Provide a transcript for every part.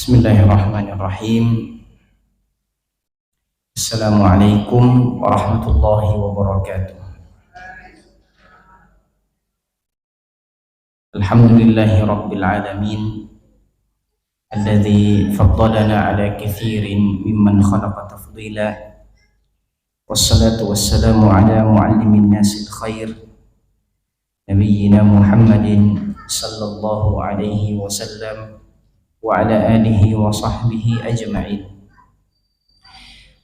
Bismillahirrahmanirrahim. Assalamualaikum warahmatullahi wabarakatuh. Alhamdulillahi rabbil alamin alladzi faddalana ala katsirin mimman khalaqa tafdila. Wassalatu wassalamu ala muallimin nasil khair nabiyyina Muhammadin sallallahu alaihi wasallam wa ala alihi wa sahbihi ajma'in.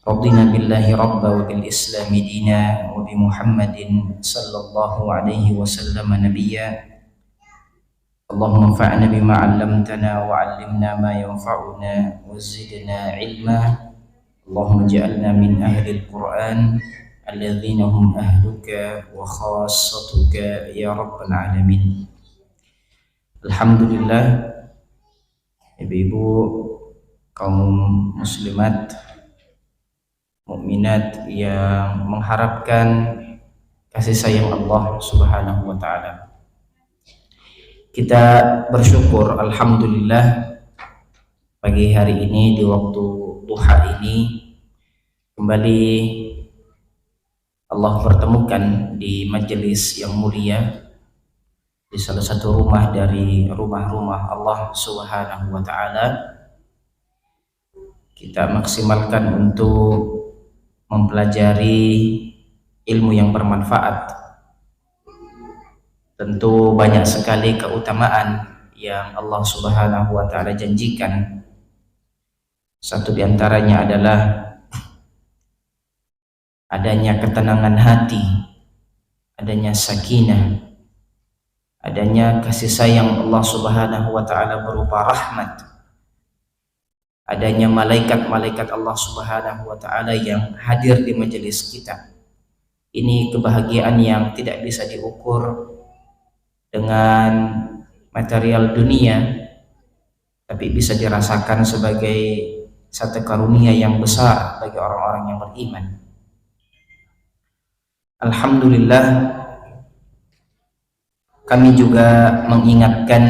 Radina billahi rabba wa bil islami dina wa bi Muhammadin sallallahu alaihi wasallam nabiyya. Allahumma anfa'na bima 'allamtana wa 'allimna ma yanfa'una wa zidna 'ilma. Allahumma ij'alna min ahli al-Qur'an alladhina hum ahluka wa khassatuka ya rabbal alamin. Alhamdulillah, ibu-ibu kaum muslimat mukminat yang mengharapkan kasih sayang Allah Subhanahu wa taala. Kita bersyukur alhamdulillah pagi hari ini di waktu duha ini kembali Allah pertemukan di majelis yang mulia di salah satu rumah dari rumah-rumah Allah Subhanahu wa taala. Kita maksimalkan untuk mempelajari ilmu yang bermanfaat. Tentu banyak sekali keutamaan yang Allah Subhanahu wa taala janjikan. Satu di antaranya adalah adanya ketenangan hati, adanya sakinah, adanya kasih sayang Allah Subhanahu wa taala berupa rahmat, adanya malaikat-malaikat Allah Subhanahu wa taala yang hadir di majelis kita. Ini kebahagiaan yang tidak bisa diukur dengan material dunia, tapi bisa dirasakan sebagai satu karunia yang besar bagi orang-orang yang beriman. Alhamdulillah, kami juga mengingatkan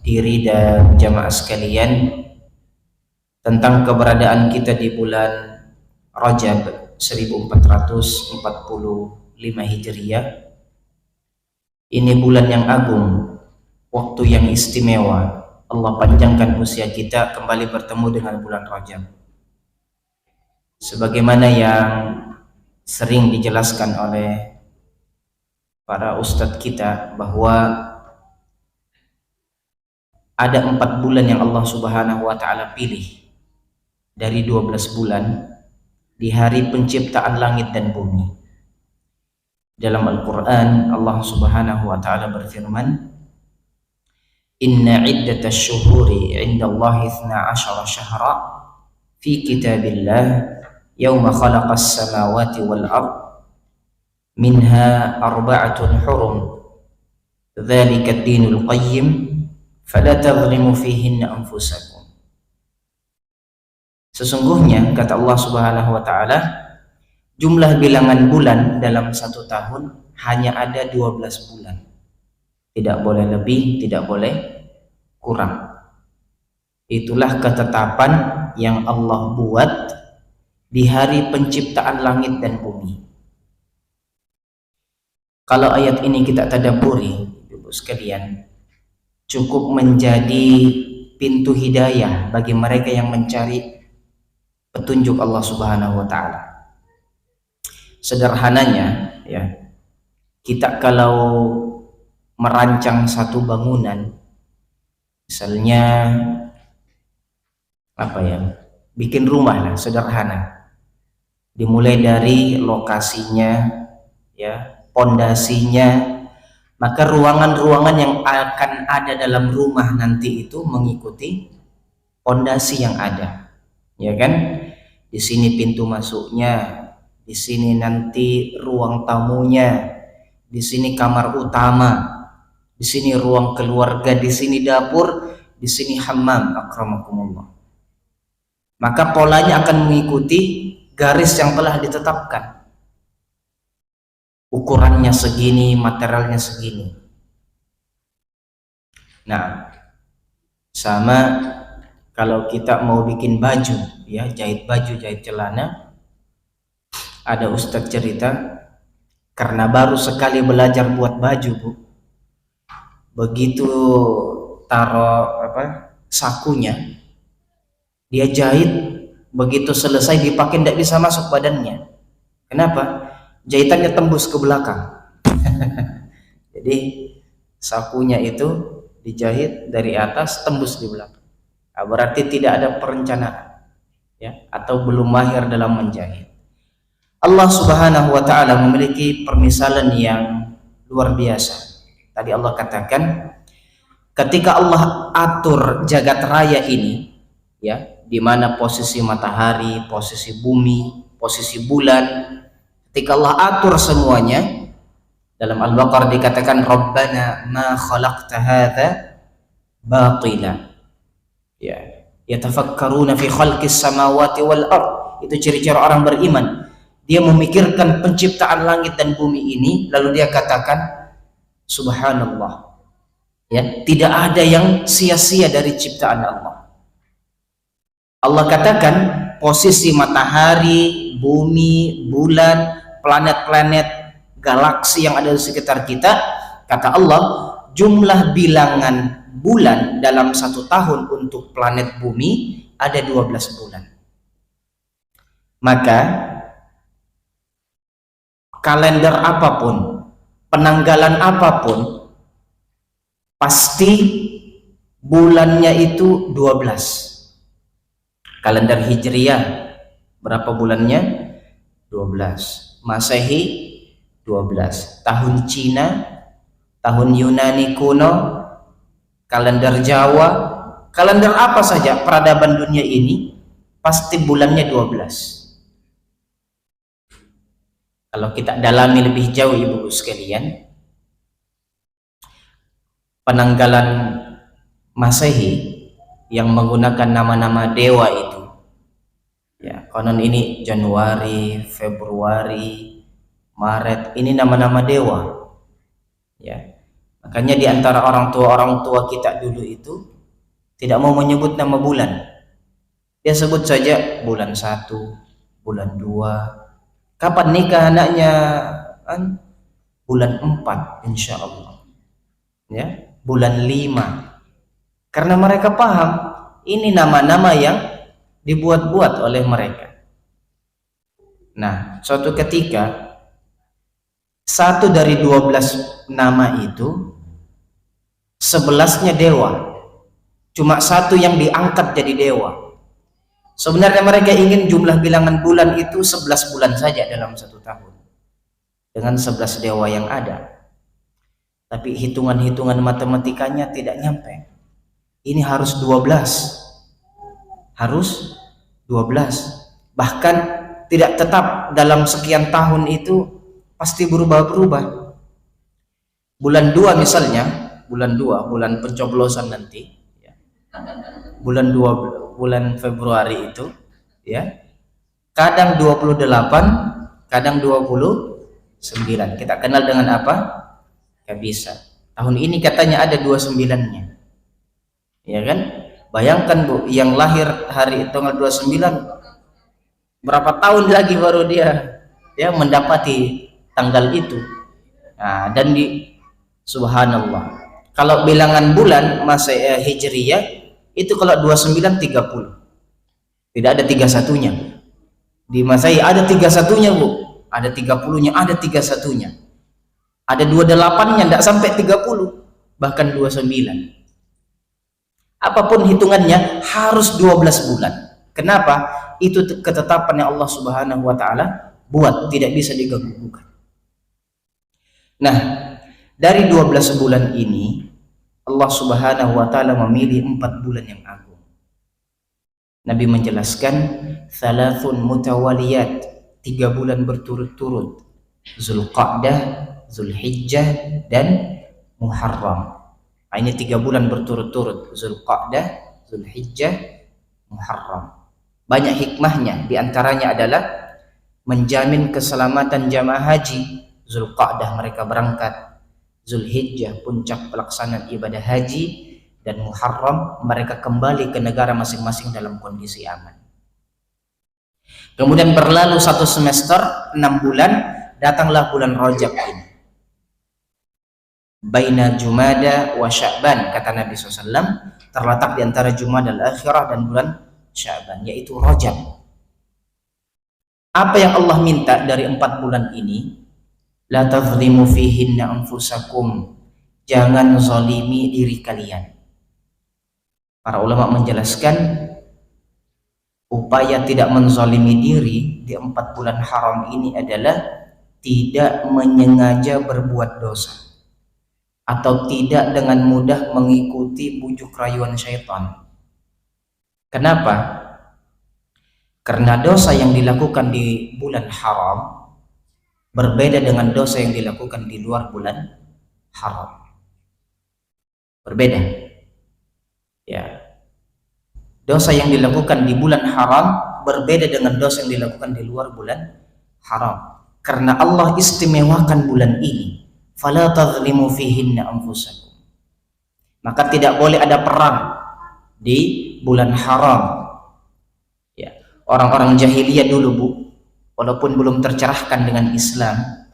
diri dan jamaah sekalian tentang keberadaan kita di bulan Rajab 1445 Hijriah. Ini bulan yang agung, waktu yang istimewa. Allah panjangkan usia kita kembali bertemu dengan bulan Rajab. Sebagaimana yang sering dijelaskan oleh para ustadz kita bahwa ada 4 bulan yang Allah Subhanahu wa taala pilih dari 12 bulan di hari penciptaan langit dan bumi. Dalam Al-Qur'an Allah Subhanahu wa taala berfirman, "Inna 'iddatasy syuhuri 'indallahi 12 syahra fi kitabillah yauma khalaqas samawati wal ard minha arba'atun hurum dzalika ad-dinul qayyim fala tadhlimu fihinna anfusakum." Sesungguhnya kata Allah Subhanahu wa taala, jumlah bilangan bulan dalam satu tahun hanya ada 12 bulan. Tidak boleh lebih, tidak boleh kurang. Itulah ketetapan yang Allah buat di hari penciptaan langit dan bumi. Kalau ayat ini kita tadabburi, Ibu sekalian, cukup menjadi pintu hidayah bagi mereka yang mencari petunjuk Allah Subhanahu wa taala. Sederhananya ya, kita kalau merancang satu bangunan, misalnya bikin rumah lah sederhana, dimulai dari lokasinya ya, pondasinya, maka ruangan-ruangan yang akan ada dalam rumah nanti itu mengikuti pondasi yang ada, ya kan? Di sini pintu masuknya, di sini nanti ruang tamunya, di sini kamar utama, di sini ruang keluarga, di sini dapur, di sini hammam, akramakumullah. Maka polanya akan mengikuti garis yang telah ditetapkan. Ukurannya segini, materialnya segini. Nah, Sama kalau kita mau bikin baju, ya, jahit baju, jahit celana, ada ustadz cerita, karena baru sekali belajar buat baju, Bu, begitu taruh sakunya, dia jahit, begitu selesai dipakai tidak bisa masuk badannya. Kenapa? Jahitannya tembus ke belakang. Jadi sakunya itu dijahit dari atas tembus di belakang. Nah, berarti tidak ada perencanaan, ya, atau belum mahir dalam menjahit. Allah Subhanahu wa taala memiliki permisalan yang luar biasa. Tadi Allah katakan, ketika Allah atur jagat raya ini, ya, di mana posisi matahari, posisi bumi, posisi bulan, ketika Allah atur semuanya, dalam Al-Baqarah dikatakan Rabbana ma khalaqta hadza batila, ya, yatafakkaruna fi khalqis samawati wal ard. Itu ciri-ciri orang beriman. Dia memikirkan penciptaan langit dan bumi ini, lalu dia katakan subhanallah, ya, tidak ada yang sia-sia dari ciptaan Allah. Allah katakan posisi matahari, bumi, bulan, planet-planet, galaksi yang ada di sekitar kita, kata Allah, jumlah bilangan bulan dalam 1 tahun untuk planet bumi ada 12 bulan. Maka kalender apapun, penanggalan apapun, pasti bulannya itu 12. Kalender Hijriyah berapa bulannya? 12. Masehi 12. Tahun Cina, tahun Yunani kuno, kalender Jawa, kalender apa saja peradaban dunia ini pasti bulannya 12. Kalau kita dalami lebih jauh, ibu-ibu sekalian, penanggalan Masehi yang menggunakan nama-nama dewa itu, ya, konon ini Januari, Februari, Maret, ini nama-nama dewa, ya. Makanya di antara orang tua kita dulu itu tidak mau menyebut nama bulan. Dia sebut saja bulan 1, bulan 2. Kapan nikah anaknya? Bulan 4 insya Allah, ya, bulan 5. Karena mereka paham ini nama-nama yang dibuat-buat oleh mereka. Nah, suatu ketika satu dari 12 nama itu 11-nya dewa, cuma satu yang diangkat jadi dewa. Sebenarnya mereka ingin jumlah bilangan bulan itu 11 bulan saja dalam 1 tahun dengan 11 dewa yang ada, tapi hitungan-hitungan matematikanya tidak nyampe. Ini harus 12, harus 12, bahkan tidak tetap dalam sekian tahun, itu pasti berubah-berubah. Bulan 2 misalnya, bulan 2, bulan pencoblosan nanti, ya. Bulan 2, bulan Februari itu, ya, kadang 28, kadang 29. Kita kenal dengan apa? Gak bisa. Tahun ini katanya ada 29-nya. Ya kan? Bayangkan, Bu, yang lahir hari tanggal 29, berapa tahun lagi baru dia, ya, mendapati tanggal itu. Nah, dan subhanallah, kalau bilangan bulan Hijriyah itu kalau 29 30. Tidak ada 31-nya. Di Masehi ada 31-nya, Bu. Ada 30-nya, ada 31-nya. Ada 28-nya, tidak sampai 30, bahkan 29. Apapun hitungannya harus 12 bulan. Kenapa? Itu ketetapan yang Allah Subhanahu wa taala buat, tidak bisa diganggu-gugat. Nah, dari 12 bulan ini Allah Subhanahu wa taala memilih 4 bulan yang agung. Nabi menjelaskan thalathun mutawaliyat, 3 bulan berturut-turut, Zulqa'dah, Zulhijjah, dan Muharram. Ini 3 bulan berturut-turut, Zulqa'dah, Zulhijjah, Muharram. Banyak hikmahnya, diantaranya adalah menjamin keselamatan jamaah haji. Zulqa'dah mereka berangkat, Zulhijjah puncak pelaksanaan ibadah haji, dan Muharram mereka kembali ke negara masing-masing dalam kondisi aman. Kemudian berlalu 1 semester 6 bulan, datanglah bulan Rajab ini. Baina Jumada wa Sya'ban, kata Nabi SAW, terletak di antara Jumada al-Akhirah dan bulan Sya'ban, yaitu Rajab. Apa yang Allah minta dari 4 bulan ini? La tazlimu fihinna anfusakum, jangan zalimi diri kalian. Para ulama menjelaskan upaya tidak menzalimi diri di 4 bulan haram ini adalah tidak menyengaja berbuat dosa, atau tidak dengan mudah mengikuti bujuk rayuan syaitan. Kenapa? Karena dosa yang dilakukan di bulan haram berbeda dengan dosa yang dilakukan di luar bulan haram. Berbeda. Ya. Dosa yang dilakukan di bulan haram berbeda dengan dosa yang dilakukan di luar bulan haram. Karena Allah istimewakan bulan ini. Fala tazlimu fihinna anfusakum. Maka tidak boleh ada perang di bulan haram. Ya, orang-orang jahiliyah dulu, Bu, walaupun belum tercerahkan dengan Islam,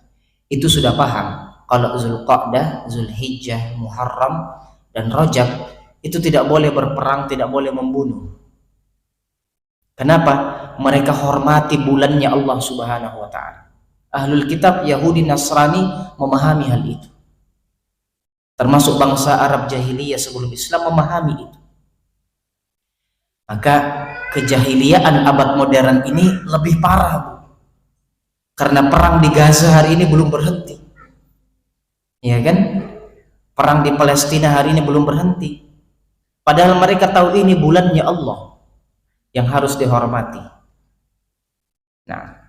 itu sudah paham kalau Zulqa'dah, Zulhijjah, Muharram dan Rajab itu tidak boleh berperang, tidak boleh membunuh. Kenapa? Mereka hormati bulannya Allah Subhanahu wa taala. Ahlul kitab Yahudi Nasrani memahami hal itu, termasuk bangsa Arab jahiliyah sebelum Islam memahami itu. Maka kejahiliaan abad modern ini lebih parah, Bu, karena perang di Gaza hari ini belum berhenti, ya kan? Perang di Palestina hari ini belum berhenti, padahal mereka tahu ini bulannya Allah yang harus dihormati. Nah,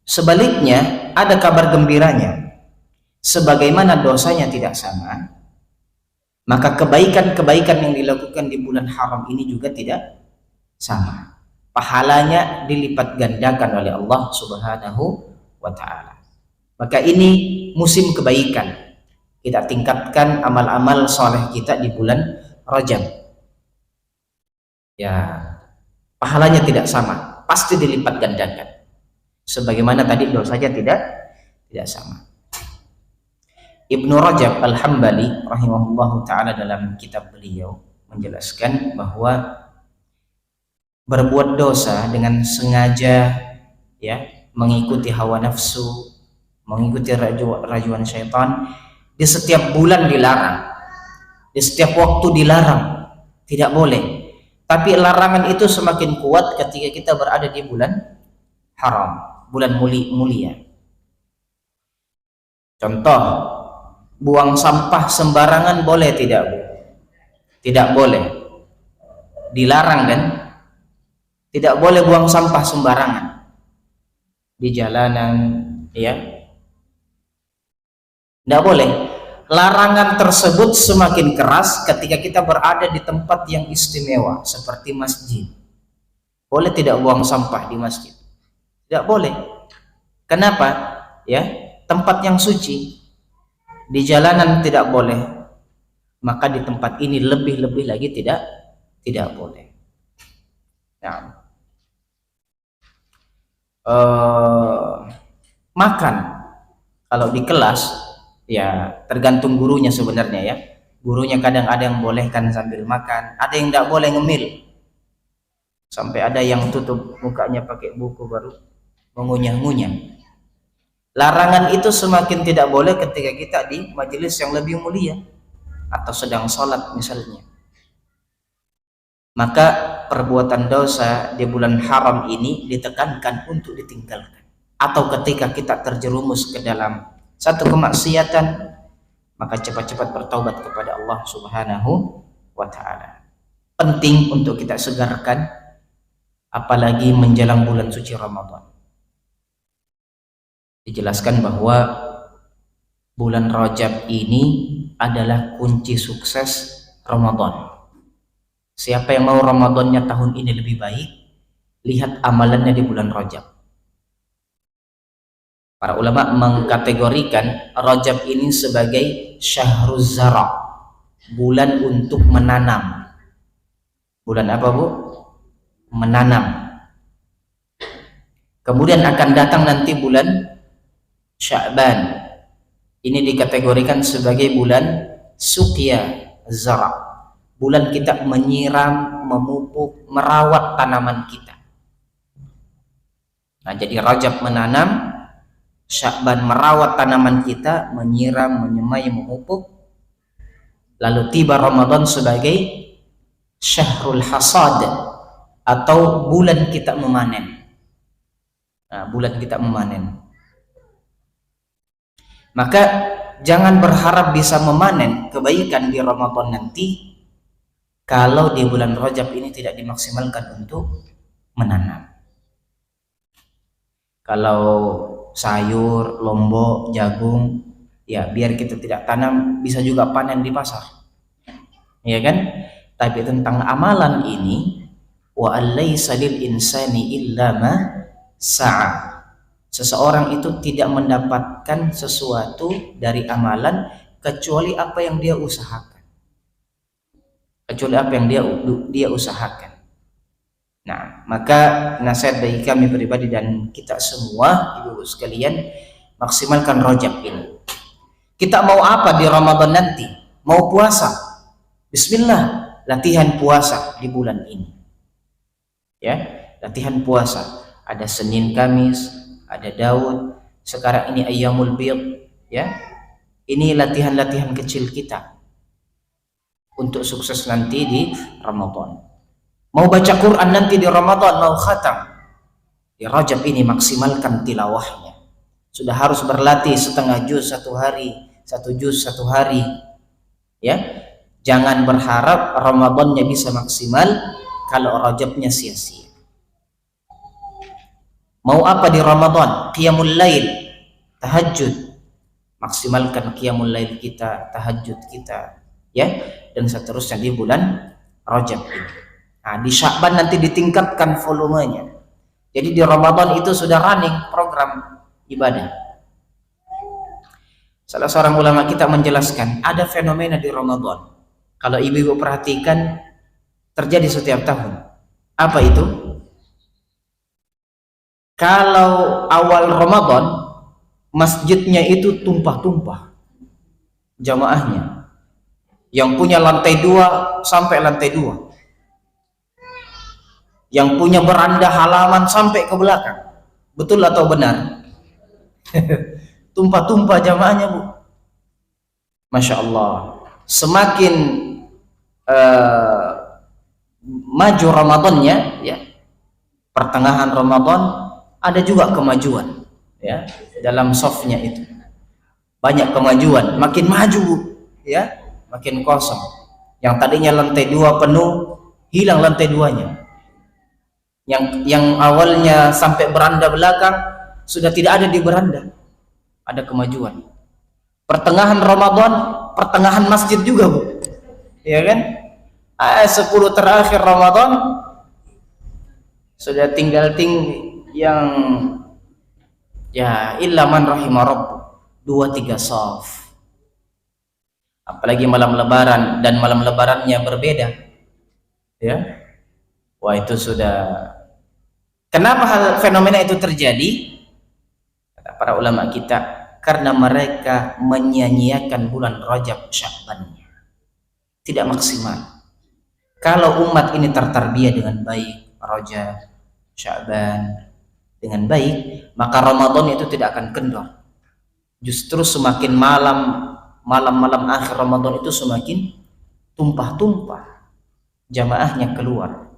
sebaliknya ada kabar gembiranya, sebagaimana dosanya tidak sama, maka kebaikan-kebaikan yang dilakukan di bulan haram ini juga tidak sama. Pahalanya dilipat gandakan oleh Allah Subhanahu wa taala. Maka ini musim kebaikan. Kita tingkatkan amal-amal soleh kita di bulan Rajab. Ya, pahalanya tidak sama, pasti dilipat gandakan. Sebagaimana tadi dosanya tidak sama. Ibnu Rajab Al-Hambali rahimahullahu ta'ala dalam kitab beliau menjelaskan bahwa berbuat dosa dengan sengaja, ya, mengikuti hawa nafsu, mengikuti rayuan syaitan, di setiap bulan dilarang, di setiap waktu dilarang, tidak boleh. Tapi larangan itu semakin kuat ketika kita berada di bulan haram, bulan mulia. Contoh, buang sampah sembarangan boleh tidak, Bu? Tidak boleh. Dilarang kan? Tidak boleh buang sampah sembarangan di jalanan, ya. Tidak boleh. Larangan tersebut semakin keras ketika kita berada di tempat yang istimewa seperti masjid. Boleh tidak buang sampah di masjid? Tidak boleh. Kenapa? Ya, tempat yang suci. Di jalanan tidak boleh, maka di tempat ini lebih-lebih lagi tidak boleh. Nah, makan kalau di kelas, ya tergantung gurunya sebenarnya, ya. Gurunya kadang ada yang bolehkan sambil makan, ada yang tidak boleh ngemil, sampai ada yang tutup mukanya pakai buku baru mengunyah-ngunyah. Larangan itu semakin tidak boleh ketika kita di majelis yang lebih mulia atau sedang sholat misalnya. Maka perbuatan dosa di bulan haram ini ditekankan untuk ditinggalkan. Atau ketika kita terjerumus ke dalam satu kemaksiatan, maka cepat-cepat bertaubat kepada Allah Subhanahu wa ta'ala. Penting untuk kita segarkan, apalagi menjelang bulan suci Ramadan. Dijelaskan bahwa bulan Rajab ini adalah kunci sukses Ramadan. Siapa yang mau Ramadannya tahun ini lebih baik, lihat amalannya di bulan Rajab. Para ulama mengkategorikan Rajab ini sebagai syahruz zara, bulan untuk menanam. Bulan apa, Bu? Menanam. Kemudian akan datang nanti bulan Sya'ban. Ini dikategorikan sebagai bulan suqya zara. Bulan kita menyiram, memupuk, merawat tanaman kita. Nah, jadi Rajab menanam, Sya'ban merawat tanaman kita, menyiram, menyemai, memupuk. Lalu tiba Ramadan sebagai syahrul hasad atau bulan kita memanen. Nah, bulan kita memanen. Maka jangan berharap bisa memanen kebaikan di Ramadan nanti kalau di bulan Rajab ini tidak dimaksimalkan untuk menanam. Kalau sayur, lombok, jagung, ya biar kita tidak tanam, bisa juga panen di pasar, ya kan? Tapi tentang amalan ini, wa alaysa lil insani illa ma sa'a. Seseorang itu tidak mendapatkan sesuatu dari amalan kecuali apa yang dia usahakan. Kecuali apa yang dia usahakan. Nah, maka nasihat bagi kami pribadi dan kita semua, ibu sekalian, maksimalkan Rajab ini. Kita mau apa di Ramadan nanti? Mau puasa? Bismillah, latihan puasa di bulan ini. Ya, latihan puasa. Ada Senin, Kamis, ada Daud. Sekarang ini Ayyamul Bid, ya. Ini latihan-latihan kecil kita untuk sukses nanti di Ramadan. Mau baca Quran nanti di Ramadan, mau khatam di Rajab ini, maksimalkan tilawahnya. Sudah harus berlatih setengah juz satu hari, 1 juz 1 hari, ya. Jangan berharap Ramadannya bisa maksimal kalau Rajabnya sia-sia. Mau apa di Ramadan? Qiyamul lail, tahajud. Maksimalkan qiyamul lail kita, tahajud kita, ya, dan seterusnya di bulan Rajab ini. Nah, di Sya'ban nanti ditingkatkan volumenya. Jadi di Ramadan itu sudah running program ibadah. Salah seorang ulama kita menjelaskan, ada fenomena di Ramadan. Kalau ibu-ibu perhatikan, terjadi setiap tahun. Apa itu? Kalau awal Ramadan, masjidnya itu tumpah-tumpah jamaahnya. Yang punya lantai 2 sampai lantai 2. Yang punya beranda halaman sampai ke belakang. Betul atau benar? Tumpah-tumpah jamaahnya, Bu. Masya Allah. Semakin maju Ramadannya, ya, pertengahan Ramadan ada juga kemajuan, ya, dalam softnya itu banyak kemajuan. Makin maju, Bu, ya, makin kosong. Yang tadinya lantai 2 penuh, hilang lantai 2-nya. Yang awalnya sampai beranda belakang sudah tidak ada di beranda. Ada kemajuan. Pertengahan Ramadan, pertengahan masjid juga, Bu, ya kan? 10 terakhir Ramadan sudah tinggal yang, ya, illa man rahimah rabbuh, 2-3 saf. Apalagi malam lebaran, dan malam lebarannya berbeda, ya. Wah, itu sudah. Kenapa hal fenomena itu terjadi? Kata para ulama kita, karena mereka menyia-nyiakan bulan Rajab Sya'bannya, tidak maksimal. Kalau umat ini tertarbiyah dengan baik, Rajab, Sya'ban dengan baik, maka Ramadan itu tidak akan kendor. Justru semakin malam-malam akhir Ramadan itu semakin tumpah-tumpah jamaahnya keluar.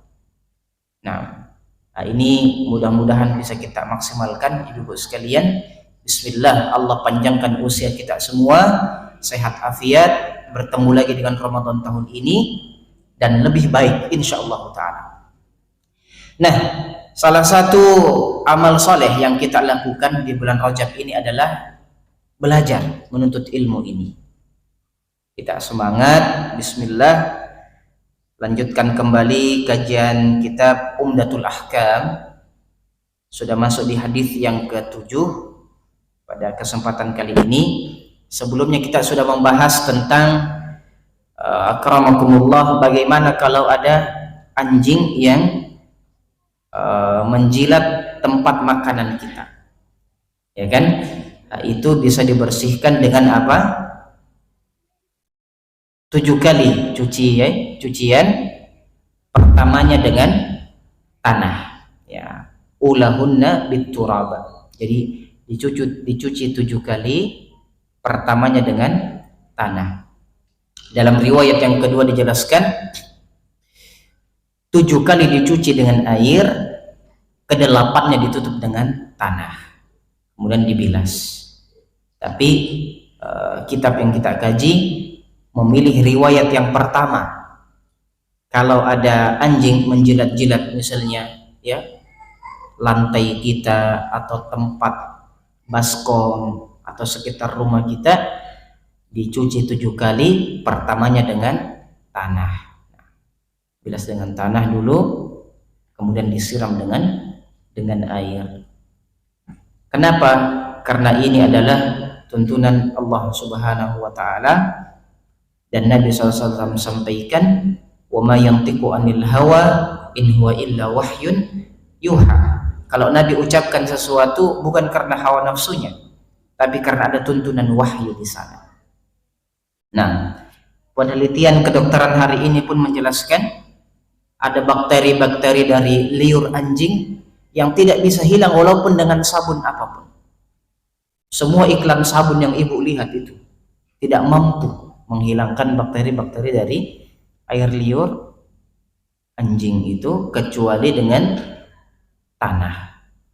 Nah, ini mudah-mudahan bisa kita maksimalkan, ibu-ibu sekalian. Bismillah, Allah panjangkan usia kita semua, sehat afiat, bertemu lagi dengan Ramadan tahun ini dan lebih baik insyaallah ta'ala. Nah, salah satu amal soleh yang kita lakukan di bulan Rajab ini adalah belajar menuntut ilmu ini. Kita semangat, bismillah, lanjutkan kembali kajian kitab Umdatul Ahkam. Sudah masuk di hadis yang ke-7 pada kesempatan kali ini. Sebelumnya kita sudah membahas tentang Akramakumullah, bagaimana kalau ada anjing yang menjilat tempat makanan kita, ya kan? Nah, itu bisa dibersihkan dengan apa? 7 kali cucian, pertamanya dengan tanah, ya, ulahunna bituraba. Jadi dicuci 7 kali, pertamanya dengan tanah. Dalam riwayat yang kedua dijelaskan 7 kali dicuci dengan air, kedelapannya ditutup dengan tanah, kemudian dibilas. Tapi kitab yang kita kaji memilih riwayat yang pertama. Kalau ada anjing menjilat-jilat misalnya, ya, lantai kita atau tempat baskom atau sekitar rumah kita, dicuci 7 kali, pertamanya dengan tanah. Bilas dengan tanah dulu, kemudian disiram dengan air. Kenapa? Karena ini adalah tuntunan Allah Subhanahu wa taala, dan Nabi SAW sampaikan, wa ma yantiqu anil hawa in huwa illa wahyun yuha. Kalau Nabi ucapkan sesuatu bukan karena hawa nafsunya, tapi karena ada tuntunan wahyu di sana. Nah, penelitian kedokteran hari ini pun menjelaskan ada bakteri-bakteri dari liur anjing yang tidak bisa hilang walaupun dengan sabun apapun. Semua iklan sabun yang ibu lihat itu tidak mampu menghilangkan bakteri-bakteri dari air liur anjing itu kecuali dengan tanah.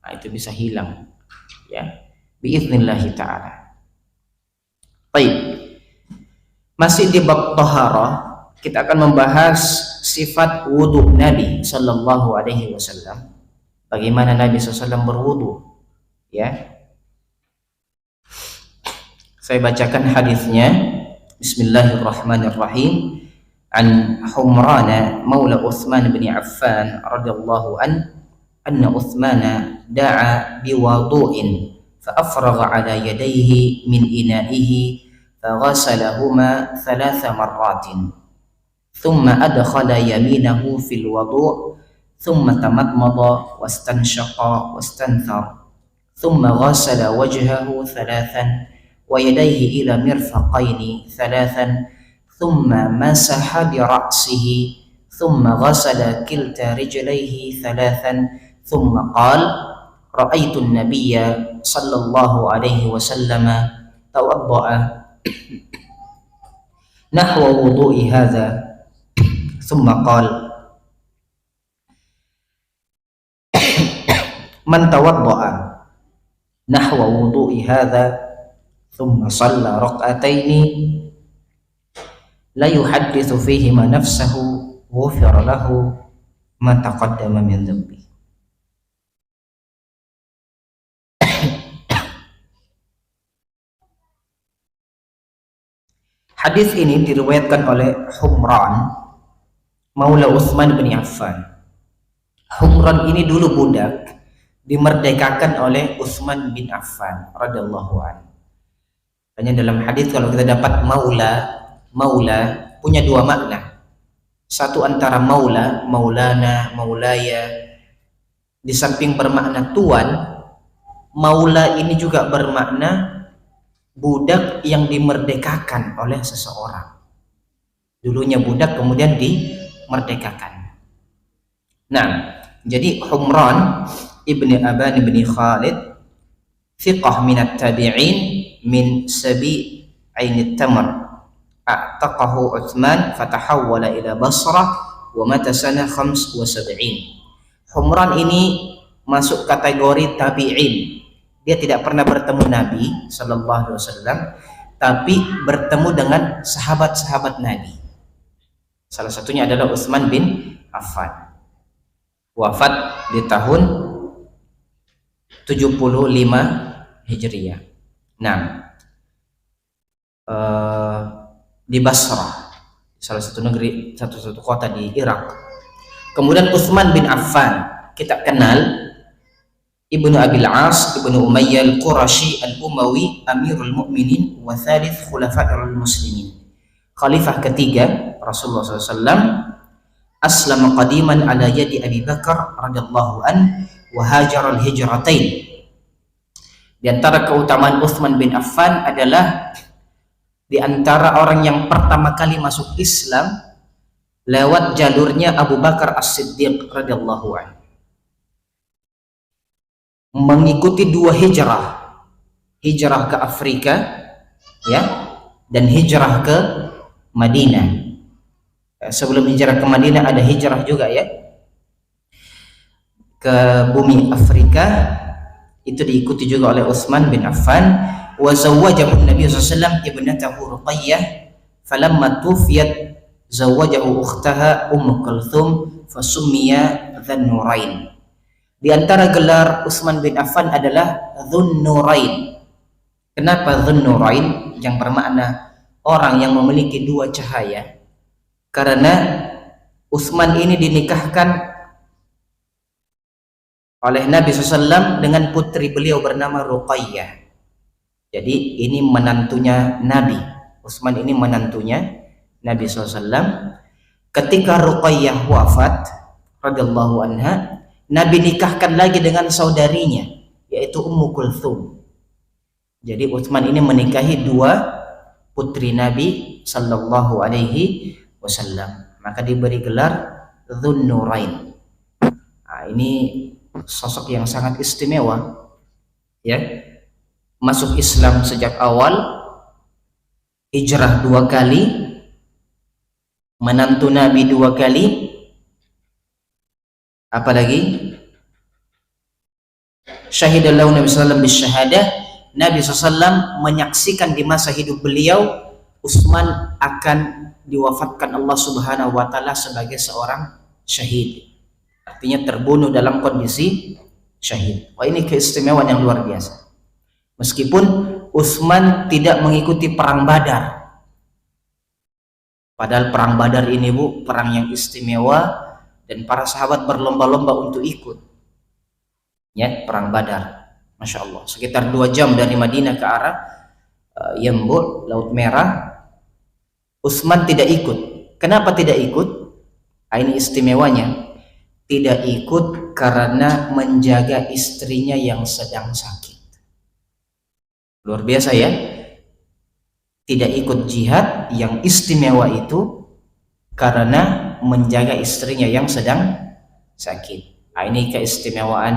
Nah, itu bisa hilang, ya, biiznillah taala. Baik. Masih di bab taharah, kita akan membahas sifat wudhu Nabi Sallallahu Alaihi Wasallam. Bagaimana Nabi SAW berwudhu, ya. Saya bacakan hadisnya. Bismillahirrahmanirrahim. An Humrana Maula Uthman bin Affan radhiyallahu anna Uthmana da'a biwudu'in fa afragha ala yadayhi min ina'ihi fa ghasalahuma 3 marratin. ثم أدخل يمينه في الوضوء ثم تمضمض واستنشق واستنثر ثم غسل وجهه 3 ويديه إلى مرفقين 3 ثم مسح برأسه ثم غسل كلتا رجليه 3 ثم قال رأيت النبي صلى الله عليه وسلم توضأ نحو وضوء هذا ثم قال من توضأ نحو وضوء هذا ثم صلى ركعتين لا يحدث فيهما نفسه غفر له ما تقدم من ذنبه. Hadis ini diriwayatkan oleh Humran Maula Uthman bin Affan. Humran ini dulu budak, dimerdekakan oleh Uthman bin Affan radhiyallahu anhu. Hanya dalam hadis kalau kita dapat maula punya 2 makna. Satu antara maula, maulana, maulaya, di samping bermakna tuan, maula ini juga bermakna budak yang dimerdekakan oleh seseorang. Dulunya budak kemudian dimerdekakan. Nah, jadi Humran ibni Aban ibni Khalid thiqah minat tabi'in min sabi ainit tamr a'taqahu Uthman fatahawwala ila Basrah wa mata sana 75. Humran ini masuk kategori tabi'in. Dia tidak pernah bertemu Nabi Sallallahu Alaihi Wasallam, tapi bertemu dengan sahabat-sahabat Nabi. Salah satunya adalah Utsman bin Affan. Wafat di tahun 75 Hijriah. Nah, di Basrah, salah satu negeri, satu kota di Irak. Kemudian Utsman bin Affan kita kenal, Ibnu Abil As, Ibnu Umayyah Al-Qurashi Al-Umawi, Amirul Mukminin wa thalith khulafa'il muslimin. khalifah ketiga Rasulullah SAW, aslama qadiman ala yadi Abi Bakar radhiyallahu an wa hajar al-hijratain. Di antara keutamaan Utsman bin Affan adalah di antara orang yang pertama kali masuk Islam lewat jalurnya Abu Bakar As-Siddiq radhiyallahu anhu, mengikuti dua hijrah, hijrah ke Afrika ya, dan hijrah ke Madinah. Sebelum hijrah ke Madinah ada hijrah juga ya ke bumi Afrika, itu diikuti juga oleh Utsman bin Affan. Wa zawwajahu Nabi sallallahu alaihi wasallam ibnatahu Ruqayyah falamma tufiyat zawwajahu ukhtaha Kulthum fasummiya Dzan Nurain. Di antara gelar Utsman bin Affan adalah Dzun Nurain. Kenapa Dzun Nurain? Yang bermakna orang yang memiliki dua cahaya. Karena Utsman ini dinikahkan oleh Nabi SAW dengan putri beliau bernama Ruqayyah. Jadi ini menantunya Nabi. Utsman ini menantunya Nabi SAW. Ketika Ruqayyah wafat radhiyallahu anha, Nabi nikahkan lagi dengan saudarinya, yaitu Kulthum. Jadi Utsman ini menikahi dua putri Nabi sallallahu alaihi wasallam, maka diberi gelar Dzun Nurain. Nah, ini sosok yang sangat istimewa ya, masuk Islam sejak awal, hijrah dua kali, menantu Nabi dua kali, apalagi syahidallahu Nabi sallallahu alaihi wasallam bisyahadah. Nabi SAW menyaksikan di masa hidup beliau Utsman akan diwafatkan Allah Subhanahu wa taala sebagai seorang syahid, artinya terbunuh dalam kondisi syahid. Wah, ini keistimewaan yang luar biasa. Meskipun Utsman tidak mengikuti perang Badar, padahal perang Badar ini perang yang istimewa dan para sahabat berlomba-lomba untuk ikut ya, perang Badar. Masya Allah, sekitar 2 jam dari Madinah ke arah Yambu, Laut Merah. Utsman tidak ikut. Kenapa tidak ikut? Ini istimewanya. Tidak ikut karena menjaga istrinya yang sedang sakit. Luar biasa ya. Tidak ikut jihad yang istimewa itu karena menjaga istrinya yang sedang sakit. Ini keistimewaan,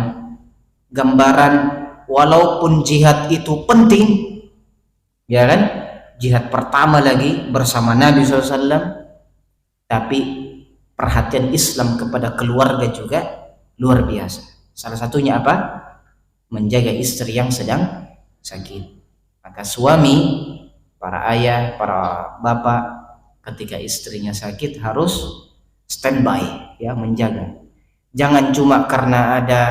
gambaran walaupun jihad itu penting ya kan, jihad pertama lagi bersama Nabi SAW, tapi perhatian Islam kepada keluarga juga luar biasa. Salah satunya apa? Menjaga istri yang sedang sakit. Maka suami, para ayah, para bapak, ketika istrinya sakit harus standby ya, menjaga. Jangan cuma karena ada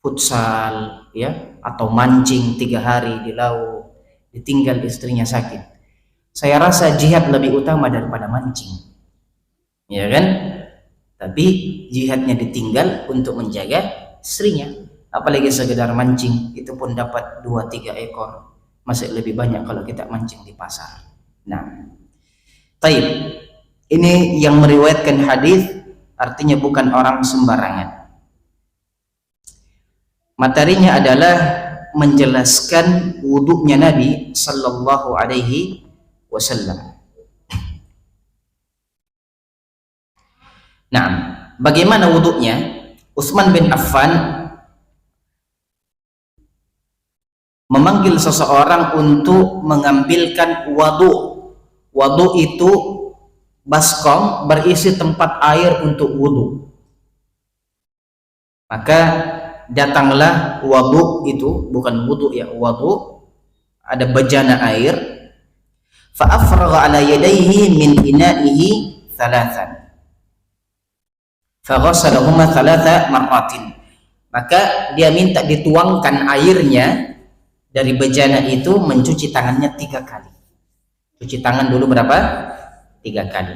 futsal ya atau mancing 3 hari di laut ditinggal istrinya sakit. Saya rasa jihad lebih utama daripada mancing ya kan, tapi jihadnya ditinggal untuk menjaga istrinya. Apalagi sekedar mancing, itu pun dapat 2-3 ekor, masih lebih banyak kalau kita mancing di pasar. Nah, taib, ini yang meriwayatkan hadis artinya bukan orang sembarangan. Materinya adalah menjelaskan wudhunya Nabi sallallahu alaihi wasallam. Nah, bagaimana wudhunya? Utsman bin Affan memanggil seseorang untuk mengambilkan wudhu. Wudhu itu baskom berisi tempat air untuk wudhu. Maka datanglah wudhu itu, bukan wudhu ya, wudhu, ada bejana air. Fa afragha ala yadayhi min ina'ihi thalathan fa ghasalahuma thalatha marratin. Maka dia minta dituangkan airnya dari bejana itu, mencuci tangannya 3 kali. Cuci tangan dulu berapa? 3 kali.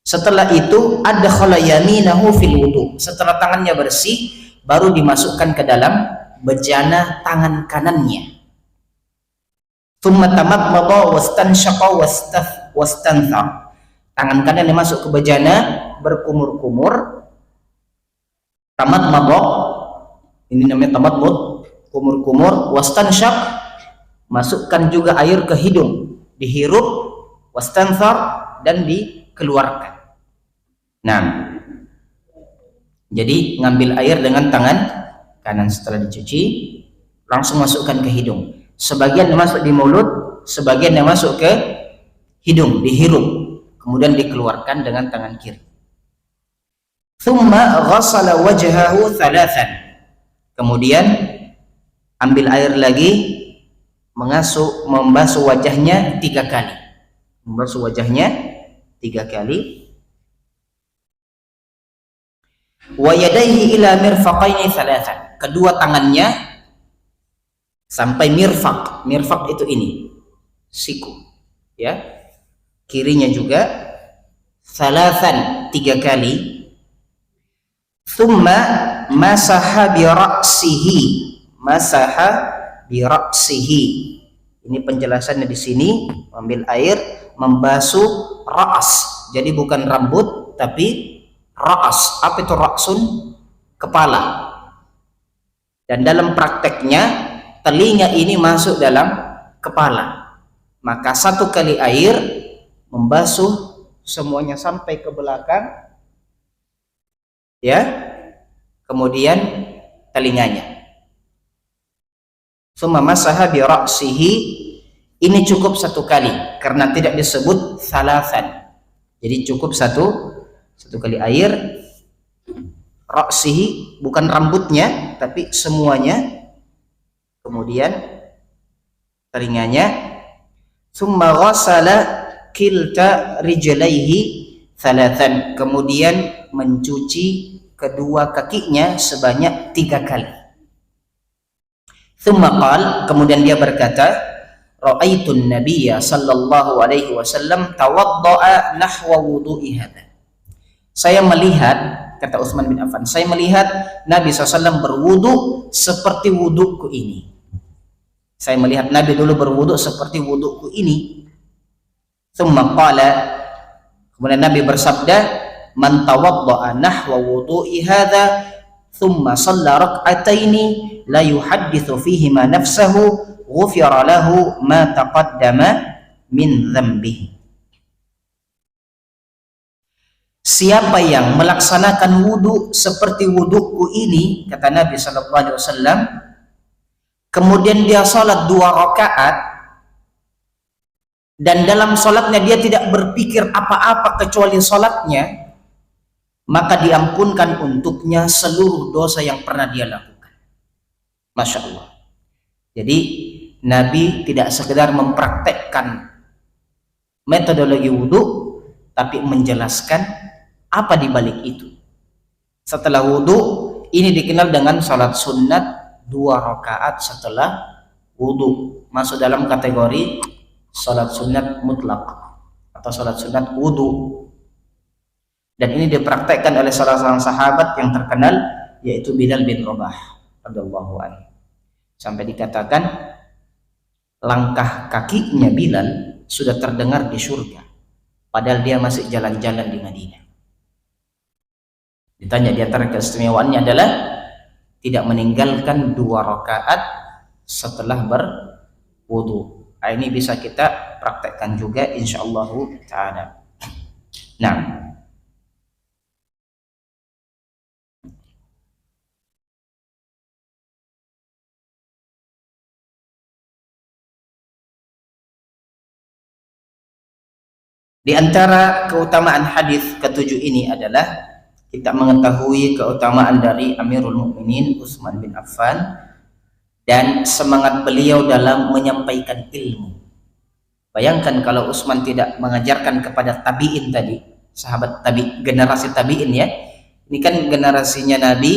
Setelah itu adkhala yaminahu fil wudu. Setelah tangannya bersih, baru dimasukkan ke dalam bejana tangan kanannya. Thumma tamadmada wastanshaqa wastanthar. Tangan kanan yang masuk ke bejana, berkumur-kumur. Tamadmada, ini namanya tamadmud, kumur-kumur. Wastanshaq, masukkan juga air ke hidung, dihirup. Wastanthar, dan dikeluarkan. Nah, jadi ngambil air dengan tangan kanan setelah dicuci, langsung masukkan ke hidung. Sebagian yang masuk di mulut, sebagian yang masuk ke hidung, dihirup, kemudian dikeluarkan dengan tangan kiri. Thumma ghassala wajhahu thalathan. Kemudian ambil air lagi, membasuh wajahnya 3 kali. Membasuh wajahnya 3 kali. Wa yadayhi ila mirfaqaini thalathan. Kedua tangannya sampai mirfaq. Mirfaq itu ini, siku, ya. Kirinya juga thalathan, 3 kali. Thumma masaha bi ra'sihi. Masaha bi ra'sihi. Ini penjelasannya di sini, ambil air, membasuh ra's. Jadi bukan rambut tapi ra's. Apa itu ra'sun? Kepala. Dan dalam prakteknya telinga ini masuk dalam kepala, maka 1 kali air membasuh semuanya sampai ke belakang, ya, kemudian telinganya. Summa masaha bi ra'sihi, ini cukup 1 kali karena tidak disebut thalathan, jadi cukup satu kali air. Ra'sihi bukan rambutnya tapi semuanya, kemudian telinganya. Summa ghassala kilta rijlaihi thalathan, kemudian mencuci kedua kakinya sebanyak 3 kali. Thumma qal, kemudian dia berkata, ra'aitun nabiyya sallallahu alaihi wasallam tawadda'a nahwa wudu'i hadha. Saya melihat, kata Utsman bin Affan, saya melihat Nabi SAW berwudu seperti wuduku ini. Saya melihat Nabi dulu berwudu seperti wuduku ini. Tsumma qala, kemudian Nabi bersabda, man tawadda'a nahwa wudu'i hadha thumma shalla rak'ataini la yuhadditsu fihi ma nafsahu ghufira lahu ma taqaddama min dhanbihi. Siapa yang melaksanakan wudu seperti wuduku ini, kata Nabi sallallahu alaihi wasallam, kemudian dia salat 2 rakaat dan dalam salatnya dia tidak berpikir apa-apa kecuali salatnya, maka diampunkan untuknya seluruh dosa yang pernah dia lakukan. Masya Allah. Jadi Nabi tidak sekedar mempraktekkan metodologi wudu, tapi menjelaskan apa di balik itu. Setelah wudu, ini dikenal dengan salat sunat 2 rakaat setelah wudu, masuk dalam kategori salat sunat mutlak atau salat sunat wudu. Dan ini dipraktekkan oleh salah seorang sahabat yang terkenal, yaitu Bilal bin Rabah radhiyallahu anhu. Sampai dikatakan langkah kakinya Bilal sudah terdengar di surga, padahal dia masih jalan-jalan di Madinah. Ditanya, di antara keistimewaannya adalah tidak meninggalkan 2 rakaat setelah berwudu. Ini bisa kita praktekkan juga insyaallah ta'ala. Nah, di antara keutamaan hadis ke-7 ini adalah kita mengetahui keutamaan dari Amirul Mukminin Utsman bin Affan dan semangat beliau dalam menyampaikan ilmu. Bayangkan kalau Utsman tidak mengajarkan kepada tabi'in tadi, sahabat tabi, generasi tabi'in ya. Ini kan generasinya Nabi,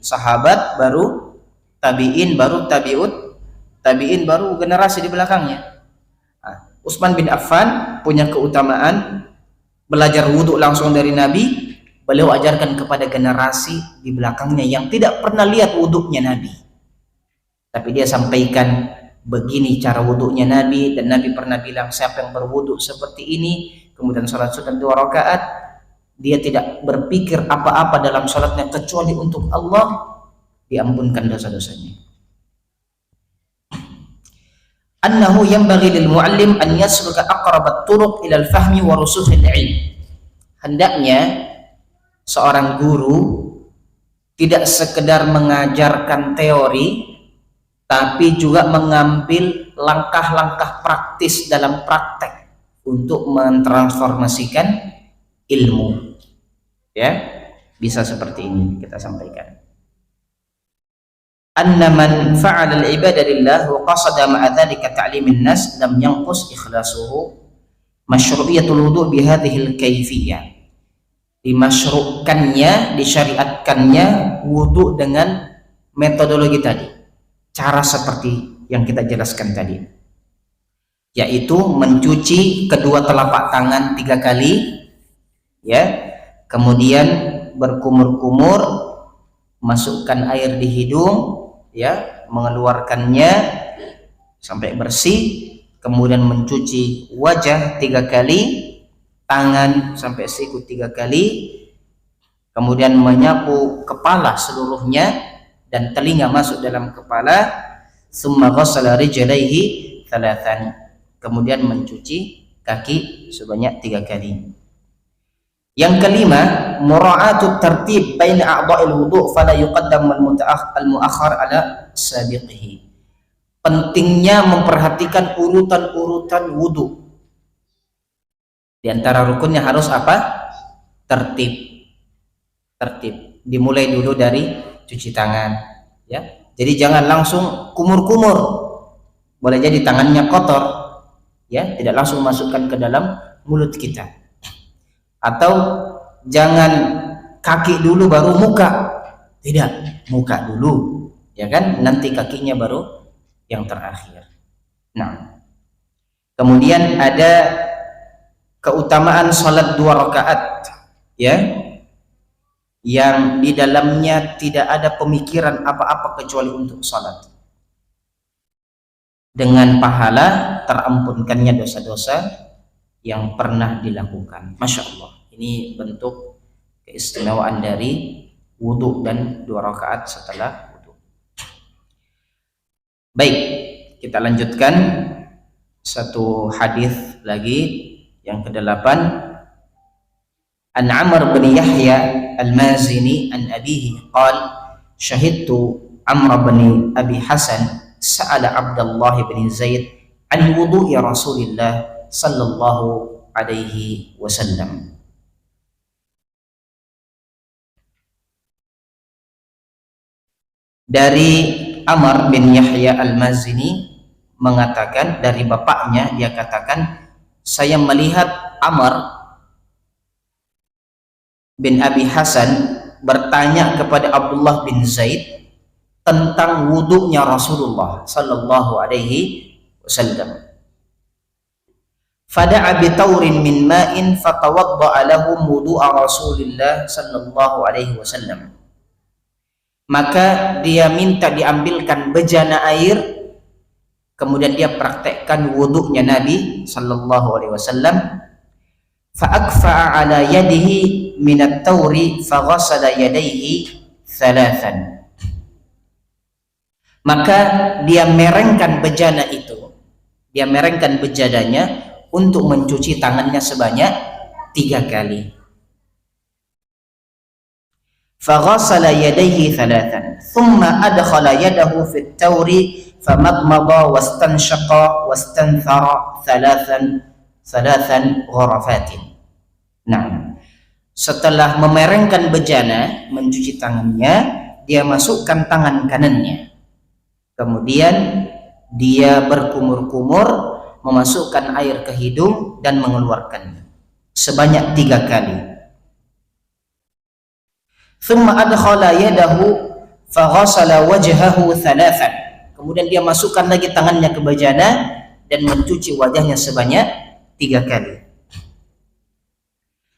sahabat, baru tabi'in, baru tabi'in, baru generasi di belakangnya. Utsman bin Affan punya keutamaan belajar wudhu langsung dari Nabi. Beliau ajarkan kepada generasi di belakangnya yang tidak pernah lihat wudhunya Nabi, tapi dia sampaikan begini cara wudhunya Nabi, dan Nabi pernah bilang siapa yang berwudhu seperti ini kemudian salat sunat 2 rakaat, dia tidak berpikir apa-apa dalam salatnya kecuali untuk Allah, diampunkan dosa-dosanya. Annahu yanbaghi lil muallim an yasluka aqrabat turuq ila al-fahmi wa rusukhil ilm. Hendaknya seorang guru tidak sekedar mengajarkan teori, tapi juga mengambil langkah-langkah praktis dalam praktek untuk mentransformasikan ilmu. Ya, bisa seperti ini kita sampaikan. Anna man fa'ala al-ibadah lillah wa qasada ma'a dhalika ta'limin nas lam yanqus ikhlasuhu. Masyru'iyatul wudu' bihadhil kayfiyah. Dimasyru'kannya, disyariatkannya wudu dengan metodologi tadi, cara seperti yang kita jelaskan tadi, yaitu mencuci kedua telapak tangan 3 kali, ya, kemudian berkumur-kumur, masukkan air di hidung, ya, mengeluarkannya sampai bersih, kemudian mencuci wajah 3 kali, tangan sampai siku 3 kali, kemudian menyapu kepala seluruhnya dan telinga masuk dalam kepala, summa ghassala rijlaihi 3, kemudian mencuci kaki sebanyak 3 kali. Yang kelima, mura'atut tertib baina a'dha'il wudu' fala yuqaddam al-mu'akhkhar ala sabiqihi. Pentingnya memperhatikan urutan-urutan wudu. Di antara rukunnya harus apa? Tertib. Tertib. Dimulai dulu dari cuci tangan, ya. Jadi jangan langsung kumur-kumur. Boleh jadi tangannya kotor, ya, tidak langsung masukkan ke dalam mulut kita. Atau jangan kaki dulu baru muka, tidak, muka dulu, ya kan, nanti kakinya baru yang terakhir. Nah, kemudian ada keutamaan salat 2 rakaat, ya, yang di dalamnya tidak ada pemikiran apa-apa kecuali untuk salat, dengan pahala terampunkannya dosa-dosa yang pernah dilakukan. Masya Allah, ini bentuk keistimewaan dari wudhu dan 2 rakaat setelah wudhu. Baik, kita lanjutkan satu hadis lagi, yang ke-8. An Amr bin Yahya al-Mazini an abihi qala syahidtu Amr bin Abi Hasan sa'ala Abdullah bin Zaid an wudu'i Rasulillah sallallahu alaihi wasallam. Dari Amr bin Yahya al-Mazini mengatakan, dari bapaknya dia katakan, saya melihat Amr bin Abi Hasan bertanya kepada Abdullah bin Zaid tentang wudunya Rasulullah sallallahu alaihi wasallam. Fada'a bi taurin min ma'in fatawadda'a lahu wudu'a Rasulillah sallallahu alaihi wasallam. Maka dia minta diambilkan bejana air, kemudian dia praktekkan wudunya Nabi sallallahu alaihi wasallam. Fa akfa'a ala yadihi min at-tauri fa ghassala yadayhi 3. Maka dia merengkan bejana itu, dia merengkan bejananya untuk mencuci tangannya sebanyak 3 kali. Faghassala yadayhi 3, thumma adkhala yadahu fit tawri famadmada wastanshaqa wastanthara 3 gharafatin. Nah, setelah memerengkan bejana, mencuci tangannya, dia masukkan tangan kanannya, kemudian dia berkumur-kumur, memasukkan air ke hidung dan mengeluarkannya sebanyak 3 kali. Thumma adkhala yadahu faghassala wajhahu 3. Kemudian dia masukkan lagi tangannya ke bejana dan mencuci wajahnya sebanyak 3 kali.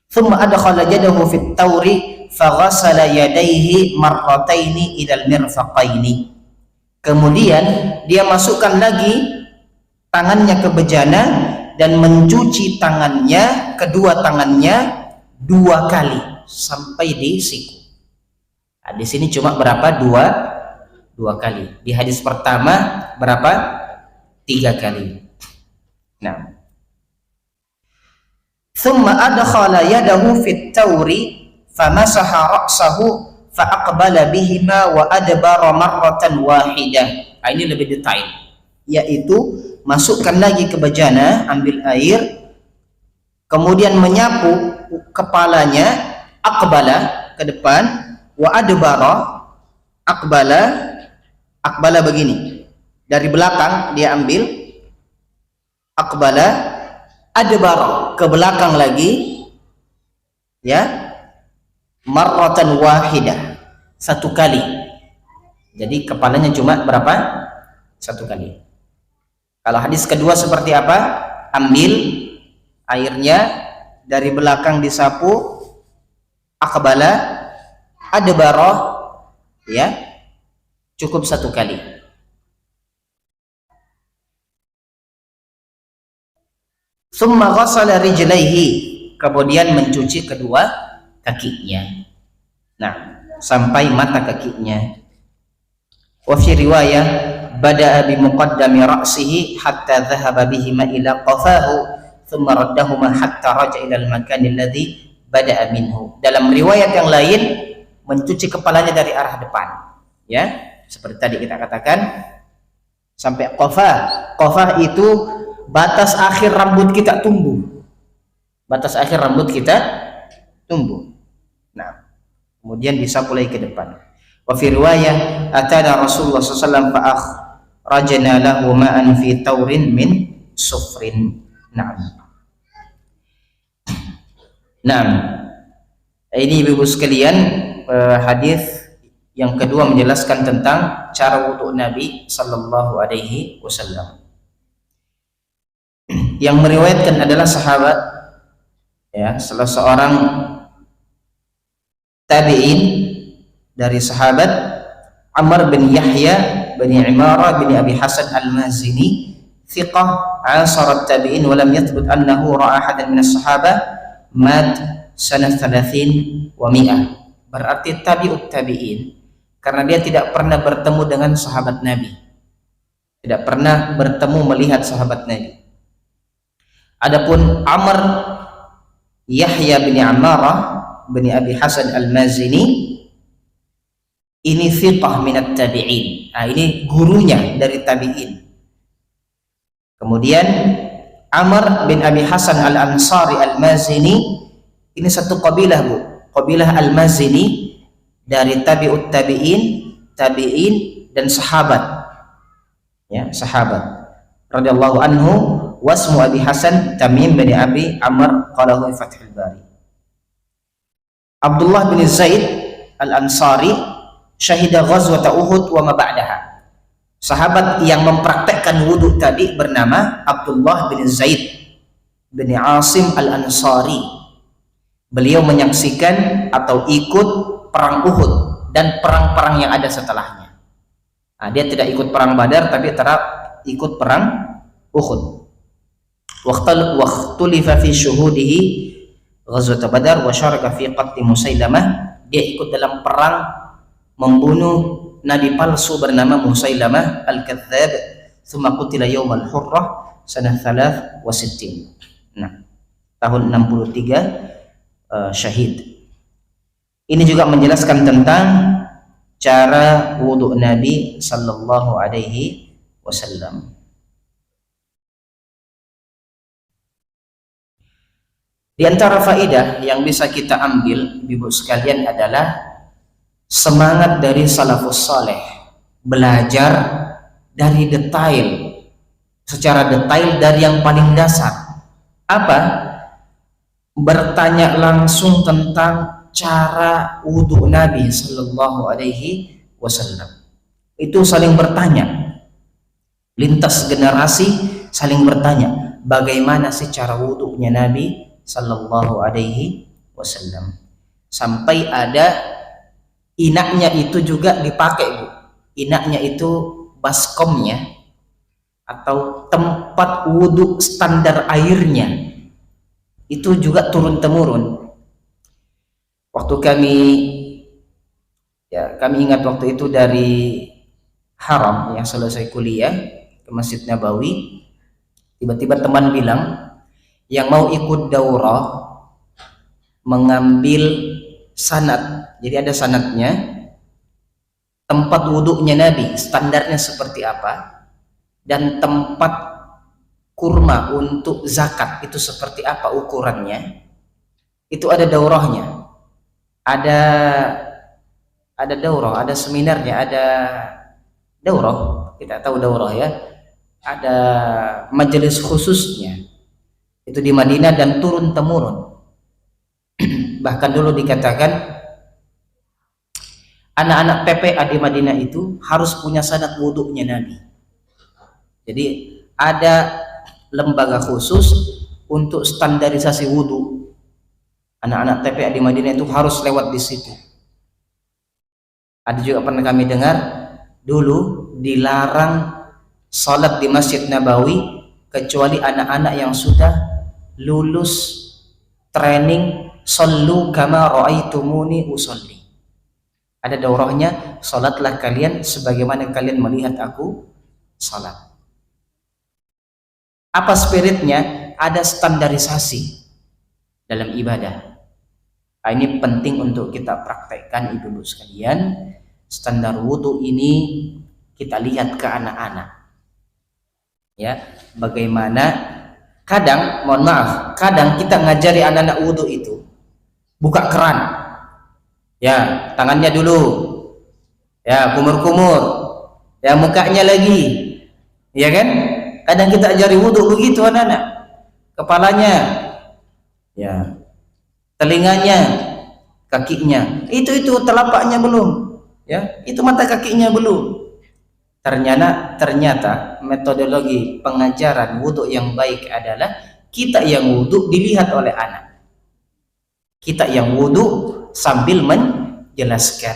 Thumma adkhala yadahu fit tawri faghassala yadayhi marrataini ila al-mirfaqaini. Kemudian dia masukkan lagi tangannya ke bejana dan mencuci tangannya, kedua tangannya 2 kali sampai di siku. Nah, di sini cuma berapa? Dua kali. Di hadis pertama berapa? 3 kali. Nah, thumma adkhala yadahu fit tawri famasaha ra'sahu fa'aqbala bihima wa adbara marratan wahidah. Nah, ini lebih detail, yaitu masukkan lagi ke bejana, ambil air, kemudian menyapu kepalanya, aqbala ke depan, wa adbara, aqbala begini, dari belakang dia ambil, aqbala, adbara ke belakang lagi, ya, marratan wahidah, 1 kali. Jadi kepalanya cuma berapa? 1 kali. Kalau hadis kedua seperti apa? Ambil airnya, dari belakang disapu, aqbala, adbara, ya, cukup 1 kali. Summa ghassala rijlaihi, kemudian mencuci kedua kakinya. Nah, sampai mata kakinya. Wa fi riwayah bada'a bi muqaddami ra'sihi hatta dhahaba bihima ila qafahu thumma raddahuma hatta raja'a ila al-makan alladhi bada'a minhu. Dalam riwayat yang lain mencuci kepalanya dari arah depan, ya, seperti tadi kita katakan sampai qafah. Qafah itu batas akhir rambut kita tumbuh. Batas akhir rambut kita tumbuh. Nah, kemudian disapu lagi ke depan. Wa fi riwayah atana Rasulullah sallallahu alaihi wasallam fa akhrajna lahu ma'an fi taurin min sufrin. Nah, ini ibu-ibu sekalian, hadis yang kedua menjelaskan tentang cara wudu Nabi sallallahu alaihi wasallam. Yang meriwayatkan adalah sahabat, ya, salah seorang tabi'in dari sahabat Amr bin Yahya bin Imara bin Abi Hasan al-Mazini, thiqah asar at-tabi'in wa lam yathbut annahu ra'a ahadan min as-sahabah mat sanah 30 wa 100. Berarti tabi'ut tabi'in karena dia tidak pernah bertemu dengan sahabat Nabi, tidak pernah bertemu melihat sahabat Nabi. Adapun Amr Yahya bin Ammarah bin Abi Hasan al-Mazini ini thiqah minat tabi'in. Nah, ini gurunya dari tabi'in. Kemudian Amr bin Abi Hasan al-Ansari al-Mazini ini satu kabilah, Bu. Kabilah al-Mazini dari tabi'ut tabi'in, tabi'in dan sahabat. Ya, sahabat radhiyallahu anhu. Wasmu Abi Hasan Tamim bin Abi Amr qalahu Fathul Bari. Abdullah bin Zaid al-Ansari syahida ghazwat Uhud wa ma ba'daha. Sahabat yang mempraktekkan wudu tadi bernama Abdullah bin Zaid bin Asim al-Ansari. Beliau menyaksikan atau ikut perang Uhud dan perang-perang yang ada setelahnya. Nah, dia tidak ikut perang Badar tapi tetap ikut perang Uhud. Waqtulifa fi syuhudihi ghazwat Badar wa syaraka fi qatl Musailamah. Dia ikut dalam perang membunuh nabi palsu bernama Musailamah al-Kadzdzab. Tsumma qutila yaumal Hurrah sanah 63. Nah, tahun 63 syahid. Ini juga menjelaskan tentang cara wudu Nabi sallallahu alaihi wasallam. Di antara faedah yang bisa kita ambil, ibu sekalian, adalah semangat dari salafus saleh belajar dari detail, secara detail dari yang paling dasar. Apa? Bertanya langsung tentang cara wudu Nabi sallallahu alaihi wasallam. Itu saling bertanya, lintas generasi saling bertanya, bagaimana sih cara wudunya Nabi sallallahu alaihi wasallam, sampai ada inaknya itu juga dipakai, Bu. Inaknya itu baskomnya atau tempat wudhu standar airnya itu juga turun temurun. Waktu kami ingat waktu itu dari Haram yang selesai kuliah ke Masjid Nabawi, tiba-tiba teman bilang yang mau ikut daurah mengambil sanad. Jadi ada sanadnya, tempat wudhunya Nabi standarnya seperti apa, dan tempat kurma untuk zakat itu seperti apa ukurannya. Itu ada daurahnya, ada daurah, ada seminarnya, ada daurah, kita tahu daurah ya, ada majelis khususnya itu di Madinah dan turun temurun. Bahkan dulu dikatakan anak-anak PPA di Madinah itu harus punya sanad wudhunya Nabi. Jadi ada lembaga khusus untuk standarisasi wudhu. Anak-anak TPA di Madinah itu harus lewat di situ. Ada juga pernah kami dengar dulu dilarang salat di Masjid Nabawi kecuali anak-anak yang sudah lulus training sallu kama ra'aitumuni usolli. Ada daurahnya, salatlah kalian sebagaimana kalian melihat aku salat. Apa spiritnya? Ada standarisasi dalam ibadah. Nah, ini penting untuk kita praktekkan ibu-ibu sekalian. Standar wudhu ini kita lihat ke anak-anak ya, bagaimana kadang, mohon maaf, kadang kita ngajari anak-anak wudhu itu buka keran ya, tangannya dulu ya, kumur-kumur ya, mukanya lagi ya kan. Kadang kita ajari wudhu begitu anak-anak, kepalanya ya, telinganya, kakinya, itu telapaknya belum ya, itu mata kakinya belum. Ternyata metodologi pengajaran wudhu yang baik adalah kita yang wudhu dilihat oleh anak, kita yang wudhu sambil menjelaskan.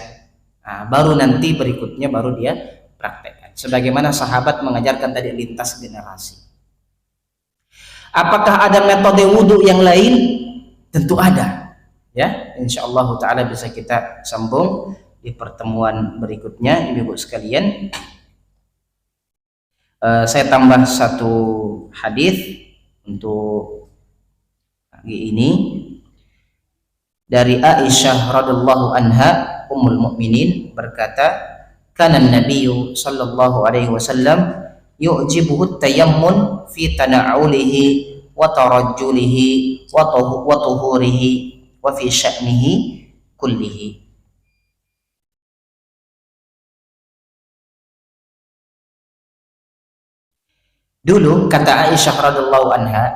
Nah, baru nanti berikutnya baru dia praktekkan, sebagaimana sahabat mengajarkan tadi lintas generasi. Apakah ada metode wudhu yang lain? Tentu ada ya, insyaallah ta'ala bisa kita sambung di pertemuan berikutnya ibu-ibu sekalian. Saya tambah satu hadis untuk pagi ini dari Aisyah radhiyallahu anha ummul mukminin berkata, kana nabiyyu sallallahu alaihi wasallam yu'jibuhu tayammun fi tana'ulihi wa tarajjulihi wa tuhurihi wa fi sya'nihi kullihi. Dulu kata Aisyah radhiyallahu anha,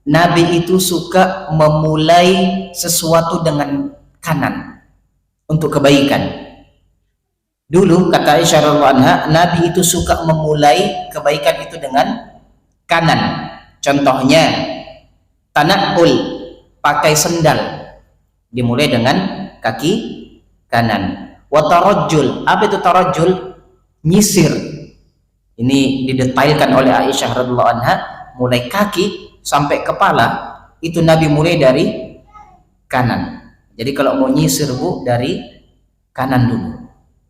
Nabi itu suka memulai sesuatu dengan kanan untuk kebaikan. Dulu kata Aisyah radhiyallahu anha, Nabi itu suka memulai kebaikan itu dengan kanan. Contohnya tanakul, pakai sendal, dimulai dengan kaki kanan. Wa tarajjul, apa itu tarajjul? Nyisir. Ini didetailkan oleh Aisyah radhiyallahu anha, mulai kaki sampai kepala itu Nabi mulai dari kanan. Jadi kalau mau nyisir bu, dari kanan dulu.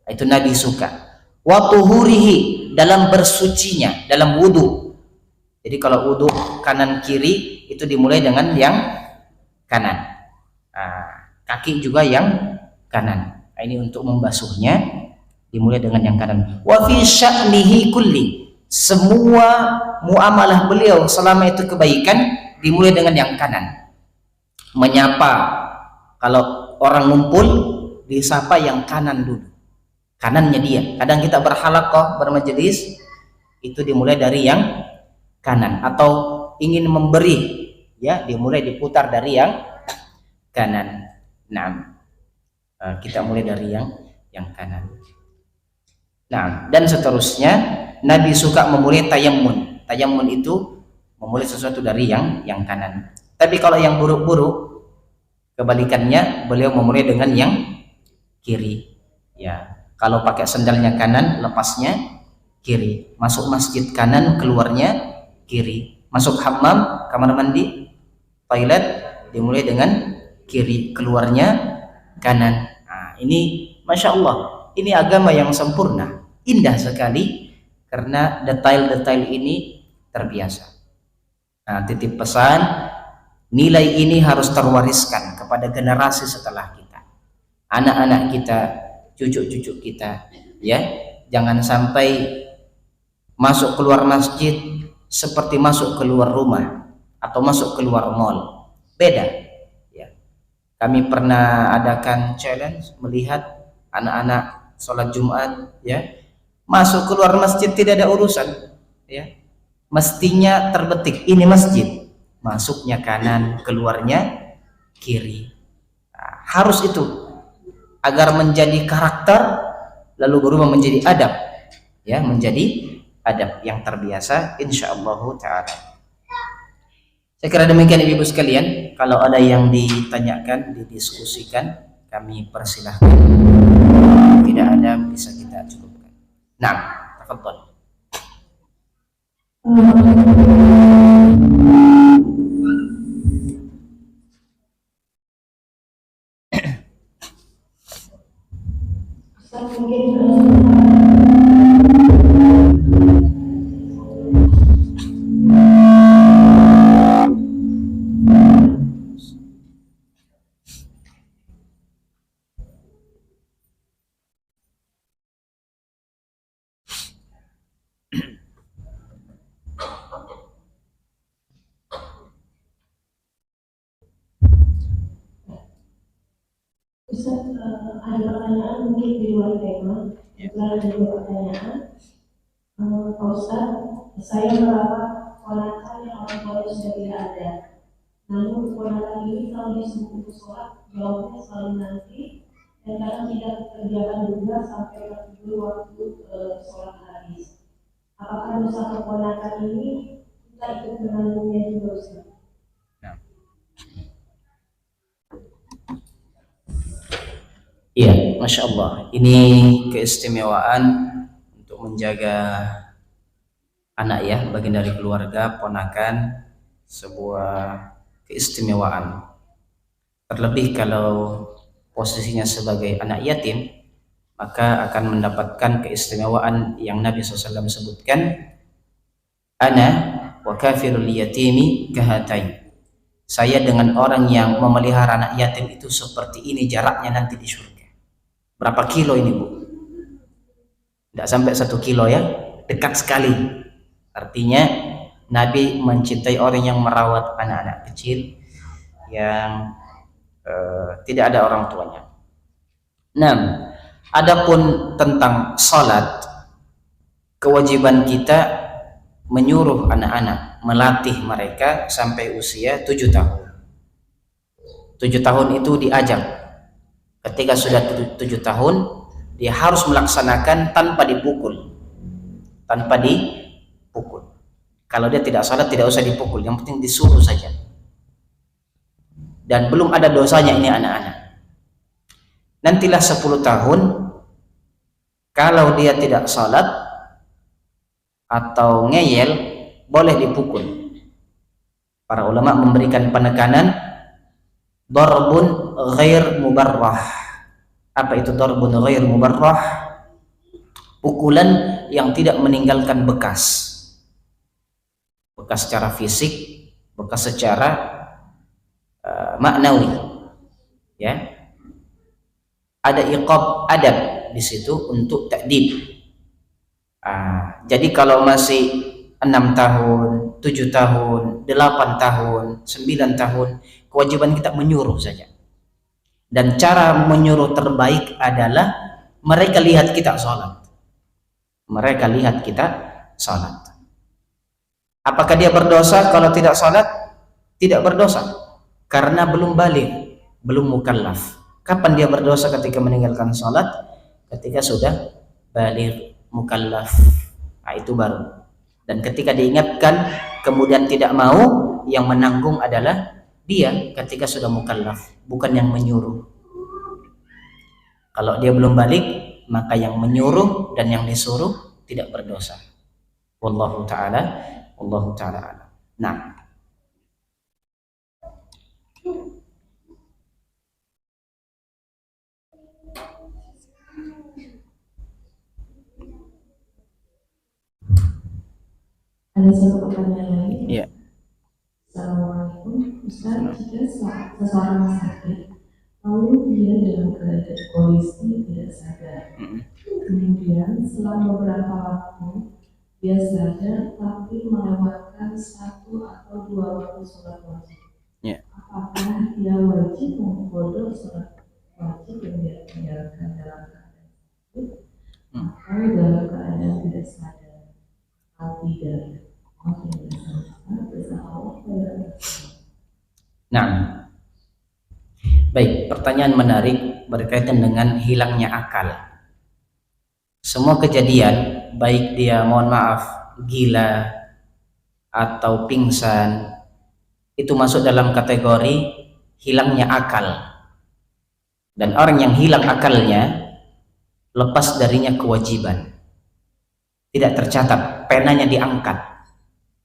Itu Nabi suka. Wa tuhurihi, dalam bersucinya, dalam wudu. Jadi kalau wudu kanan kiri itu dimulai dengan yang kanan. Nah, kaki juga yang kanan. Nah, ini untuk membasuhnya dimulai dengan yang kanan. Wa fi sya'nihi kulli, semua muamalah beliau selama itu kebaikan dimulai dengan yang kanan. Menyapa, kalau orang ngumpul disapa yang kanan dulu, kanannya dia. Kadang kita berhalaqah, bermajelis, itu dimulai dari yang kanan. Atau ingin memberi ya, dimulai diputar dari yang kanan. Nah, kita mulai dari yang kanan. Nah, dan seterusnya Nabi suka memulai tayammun. Tayammun itu memulai sesuatu dari yang kanan. Tapi kalau yang buruk-buruk, kebalikannya, beliau memulai dengan yang kiri. Ya, kalau pakai sendalnya kanan, lepasnya kiri. Masuk masjid kanan, keluarnya kiri. Masuk hammam, kamar mandi, toilet, dimulai dengan kiri, keluarnya kanan. Nah, ini Masya Allah, ini agama yang sempurna, indah sekali karena detail-detail ini terbiasa. Nah, titip pesan, nilai ini harus terwariskan kepada generasi setelah kita, anak-anak kita, cucu-cucu kita, ya. Jangan sampai masuk keluar masjid seperti masuk keluar rumah atau masuk keluar mall. Beda, ya. Kami pernah adakan challenge melihat anak-anak sholat Jumat, ya, masuk keluar masjid tidak ada urusan, ya. Mestinya terbetik ini masjid, masuknya kanan, keluarnya kiri. Nah, harus itu agar menjadi karakter, lalu berubah menjadi adab, ya, menjadi adab yang terbiasa insyaallah taala. Saya kira demikian ibu sekalian. Kalau ada yang ditanyakan, didiskusikan, kami persilahkan. Tidak ada, bisa kita cukupkan. Nah, tafadhol. Ustaz, ada pertanyaan mungkin di luar tema. Setelah ada dua pertanyaan, Pak Ustaz, saya merawat ponakan yang orang tua sudah tidak ada. Namun ponakan ini kalau disuruh untuk sholat, jawabnya selalu nanti, dan kadang tidak kerjakan juga sampai tertidur waktu sholat habis. Apakah dosa keponakan ini kita ikut menanggungnya juga, Ustaz? Iya, Masya Allah. Ini keistimewaan untuk menjaga anak, ya, bagian dari keluarga, ponakan, sebuah keistimewaan. Terlebih kalau posisinya sebagai anak yatim, maka akan mendapatkan keistimewaan yang Nabi SAW sebutkan, ana wa kafirul yatimi kahatain. Saya dengan orang yang memelihara anak yatim itu seperti ini jaraknya nanti di surga. Berapa kilo ini, Bu? Tidak sampai 1 kilo, ya, dekat sekali. Artinya Nabi mencintai orang yang merawat anak-anak kecil yang tidak ada orang tuanya. Nah, adapun tentang salat, kewajiban kita menyuruh anak-anak, melatih mereka sampai usia 7 tahun. 7 tahun itu diajak. Ketika sudah 7 tahun, dia harus melaksanakan tanpa dipukul. Tanpa dipukul. Kalau dia tidak salat, tidak usah dipukul, yang penting disuruh saja. Dan belum ada dosanya ini anak-anak. Nantilah 10 tahun, kalau dia tidak salat atau ngeyel, boleh dipukul. Para ulama memberikan penekanan darbun ghair mubarrah. Apa itu darbun ghair mubarrah? Pukulan yang tidak meninggalkan bekas. Bekas secara fisik, bekas secara maknawi. Ya. Ada iqab adab di situ untuk ta'dib. Jadi kalau masih 6 tahun, 7 tahun, 8 tahun, 9 tahun, kewajiban kita menyuruh saja. Dan cara menyuruh terbaik adalah mereka lihat kita sholat. Mereka lihat kita sholat. Apakah dia berdosa kalau tidak sholat? Tidak berdosa, karena belum balik, belum mukallaf. Kapan dia berdosa? Ketika meninggalkan sholat, ketika sudah balik, mukallaf. Itu baru. Dan ketika diingatkan kemudian tidak mau, yang menanggung adalah dia ketika sudah mukallaf, bukan yang menyuruh. Kalau dia belum balik, maka yang menyuruh dan yang disuruh tidak berdosa. Wallahu taala alam. Nah, ada satu pertanyaan lagi. ya. Assalamualaikum, Ustaz. Jika seseorang sakit, lalu dia dalam keadaan kondisi tidak sadar, kemudian setelah beberapa waktu dia sadar tapi melewatkan 1 atau 2 waktu sholat wajib, apakah dia wajib mengkodok sholat wajib yang dia tinggalkan dalam keadaan sakit atau dalam keadaan tidak sadar atau tidak? Nah, baik, pertanyaan menarik berkaitan dengan hilangnya akal. Semua kejadian, baik dia mohon maaf gila atau pingsan, itu masuk dalam kategori hilangnya akal. Dan orang yang hilang akalnya lepas darinya kewajiban, tidak tercatat, penanya diangkat.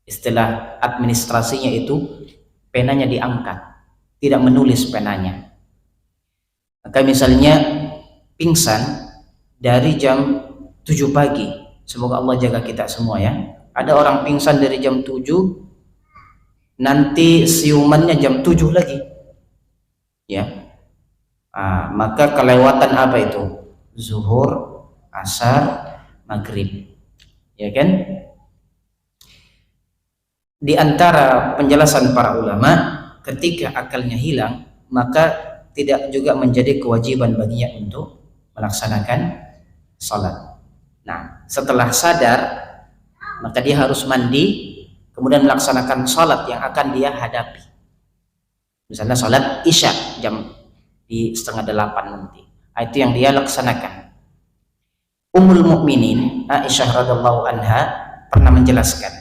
Istilah administrasinya itu penanya diangkat, tidak menulis penanya. Maka misalnya pingsan dari jam 7 pagi, semoga Allah jaga kita semua ya. Ada orang pingsan dari jam 7, nanti siumannya jam 7 lagi ya. Maka kelewatan apa itu? Zuhur, asar, maghrib, ya kan? Di antara penjelasan para ulama, ketika akalnya hilang, maka tidak juga menjadi kewajiban baginya untuk melaksanakan salat. Nah, setelah sadar, maka dia harus mandi, kemudian melaksanakan salat yang akan dia hadapi. Misalnya salat Isya jam di 7:30 nanti. Itu yang dia laksanakan. Ummul Mukminin Aisyah radhiyallahu anha pernah menjelaskan,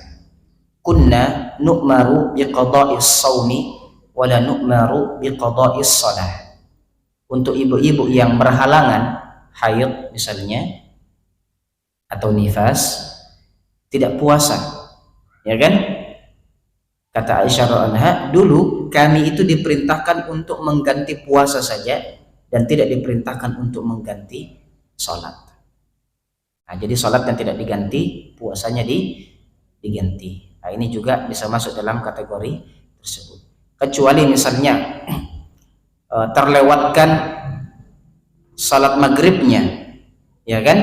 kunna nu'maru biqada'is shaumi wa la nu'maru biqada'is shalah. Untuk ibu-ibu yang berhalangan haid misalnya atau nifas, tidak puasa, ya kan? Kata Aisyah radhiyallahu anha, dulu kami itu diperintahkan untuk mengganti puasa saja dan tidak diperintahkan untuk mengganti sholat. Nah, jadi sholat yang tidak diganti, puasanya diganti. Nah, ini juga bisa masuk dalam kategori tersebut. Kecuali misalnya terlewatkan salat maghribnya, ya kan?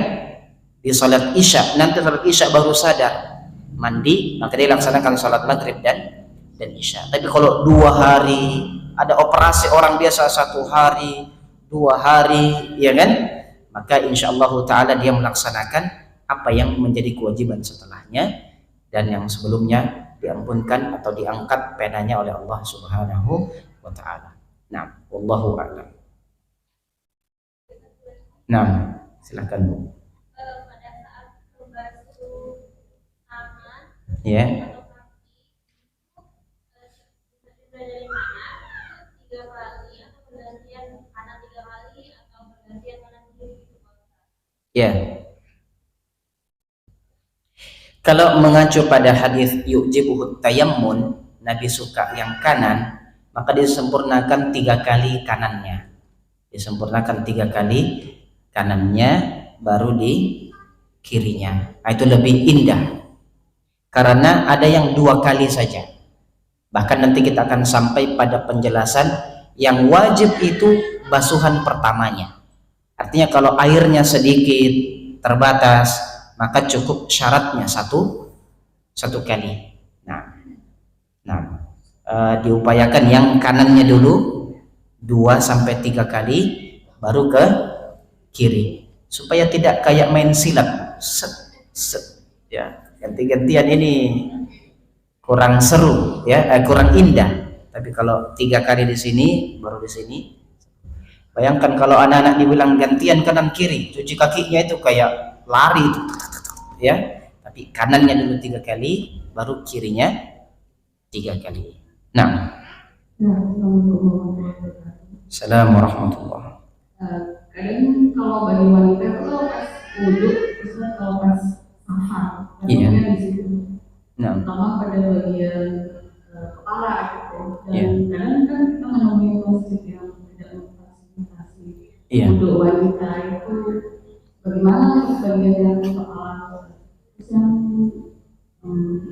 Di salat Isya, nanti salat Isya baru sadar, mandi, maka dia laksanakan salat maghrib dan Isya. Tapi kalau 2 hari, ada operasi orang biasa 1 hari, 2 hari, ya kan? Maka insyaallah ta'ala dia melaksanakan apa yang menjadi kewajiban setelahnya, dan yang sebelumnya diampunkan atau diangkat penanya oleh Allah Subhanahu wa ta'ala. Nah, wallahu a'lam. Nah, silakan Bu. Pada saat membasuh tangan, Ya. dari mana 3 kali atau pergantian kanan 3 kali atau pergantian kanan kiri gitu Pak? Ya. Kalau mengacu pada hadis yujibuhut tayammun, Nabi suka yang kanan, maka disempurnakan 3 kali kanannya. Disempurnakan 3 kali kanannya, baru di kirinya. Itu lebih indah. Karena ada yang 2 kali saja. Bahkan nanti kita akan sampai pada penjelasan yang wajib itu basuhan pertamanya. Artinya kalau airnya sedikit, terbatas, maka cukup syaratnya satu kali. Diupayakan yang kanannya dulu 2-3 kali, baru ke kiri, supaya tidak kayak main silat, ya, ganti-gantian, ini kurang seru ya, kurang indah. Tapi kalau 3 kali di sini, baru di sini. Bayangkan kalau anak-anak dibilang gantian kanan kiri, cuci kakinya itu kayak lari itu, ya. Tapi kanannya dulu 3 kali, baru kirinya 3 kali. Nah, Assalamualaikum warahmatullahi wabarakatuh. Kadang kalau bagi wanita itu pas wudhu, terus kalau pas safar. Iya. Di situ, Nah, terutama pada bagian kepala gitu. Dan Iya. kadang kan kita menemui masjid yang tidak memfasilitasi Iya. untuk wanita itu, bagaimana untuk bagian yang kepala, terus yang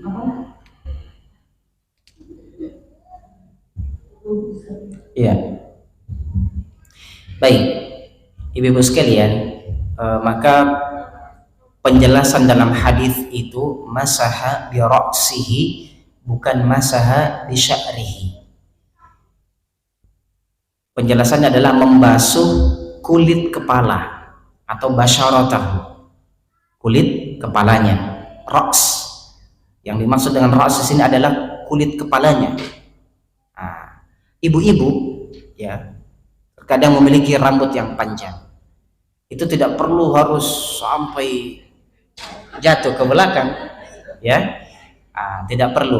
apa? Iya. Baik, ibu-ibu sekalian, maka penjelasan dalam hadis itu masaha bi ra'sihi, bukan masaha bi sya'rihi. Penjelasannya adalah membasuh kulit kepala atau basyaratahu, kulit kepalanya. Ra's, yang dimaksud dengan ra's di sini adalah kulit kepalanya. Nah, ibu-ibu ya terkadang memiliki rambut yang panjang, itu tidak perlu harus sampai jatuh ke belakang, ya. Tidak perlu,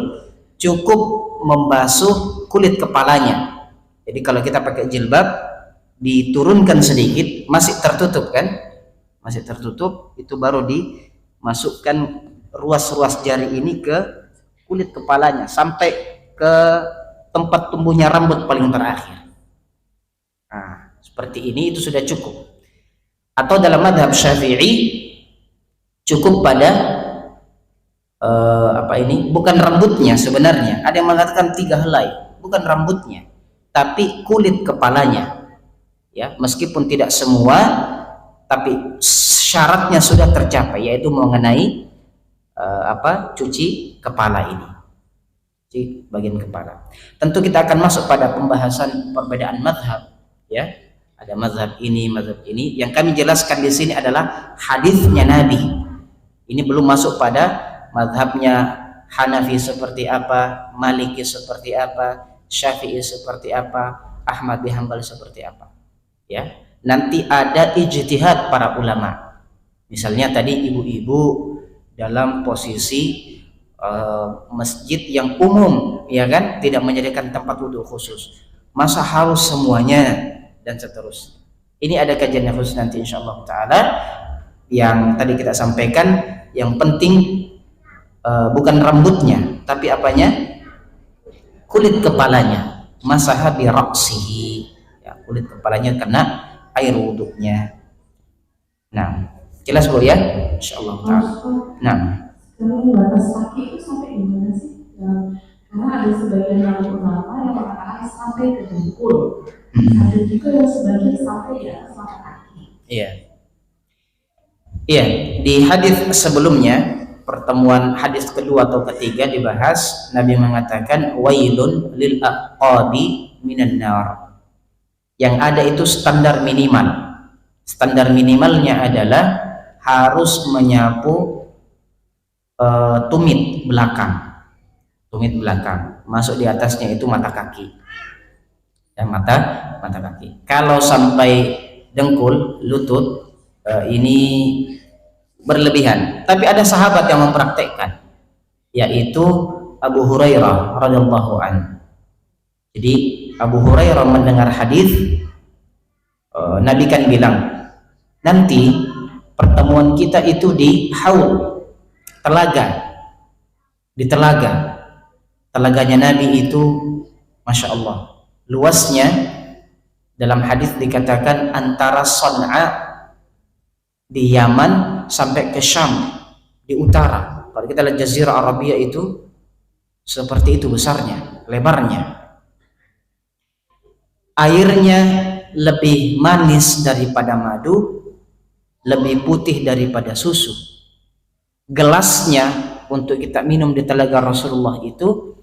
cukup membasuh kulit kepalanya. Jadi kalau kita pakai jilbab, diturunkan sedikit, masih tertutup kan, masih tertutup, itu baru dimasukkan ruas-ruas jari ini ke kulit kepalanya sampai ke tempat tumbuhnya rambut paling terakhir. Seperti ini, itu sudah cukup. Atau dalam madhab Syafi'i cukup pada bukan rambutnya sebenarnya. Ada yang mengatakan 3 helai, bukan rambutnya, tapi kulit kepalanya. Ya, meskipun tidak semua, tapi syaratnya sudah tercapai, yaitu mengenai cuci kepala ini, cuci bagian kepala. Tentu kita akan masuk pada pembahasan perbedaan mazhab, ya. Ada mazhab ini, mazhab ini. Yang kami jelaskan di sini adalah hadisnya Nabi. Ini belum masuk pada mazhabnya Hanafi seperti apa, Maliki seperti apa, Syafi'i seperti apa, Ahmad bin Hanbal seperti apa. Ya, nanti ada ijtihad para ulama. Misalnya tadi ibu-ibu dalam posisi masjid yang umum, ya kan, tidak menyediakan tempat wudhu khusus, masa harus semuanya, dan seterusnya. Ini ada kajiannya khusus nanti insyaallah taala. Yang tadi kita sampaikan, yang penting bukan rambutnya, tapi apanya? Kulit kepalanya. Masaha bi ra'sihi, ya, kulit kepalanya kena air wudhunya. Nah, jelas Bu ya? Insyaallah taala. Nah, sekarang batas kaki itu sampai di mana sih? Karena ada sebagian yang ulama yang mengatakan sampai ke dengkul. Ada juga yang sebagian sampai di atas mata kaki. Iya. Iya, di hadis sebelumnya, pertemuan hadis kedua atau ketiga dibahas, Nabi mengatakan wailun lil aqabi minan nar. Yang ada itu standar minimal. Standar minimalnya adalah harus menyapu tumit belakang. Tumit belakang. Masuk di atasnya itu mata kaki. Ya, mata kaki. Kalau sampai dengkul, lutut, ini berlebihan. Tapi ada sahabat yang mempraktekkan, yaitu Abu Hurairah radhiyallahu anhu. Jadi Abu Hurairah mendengar hadis, Nabi kan bilang, nanti pertemuan kita itu di haul, telaga, di telaganya Nabi itu, masya Allah, luasnya dalam hadis dikatakan antara Son'a di Yaman sampai ke Syam di utara. Kalau kita lihat Jazirah Arabia itu seperti itu besarnya, lebarnya. Airnya lebih manis daripada madu, lebih putih daripada susu. Gelasnya untuk kita minum di telaga Rasulullah itu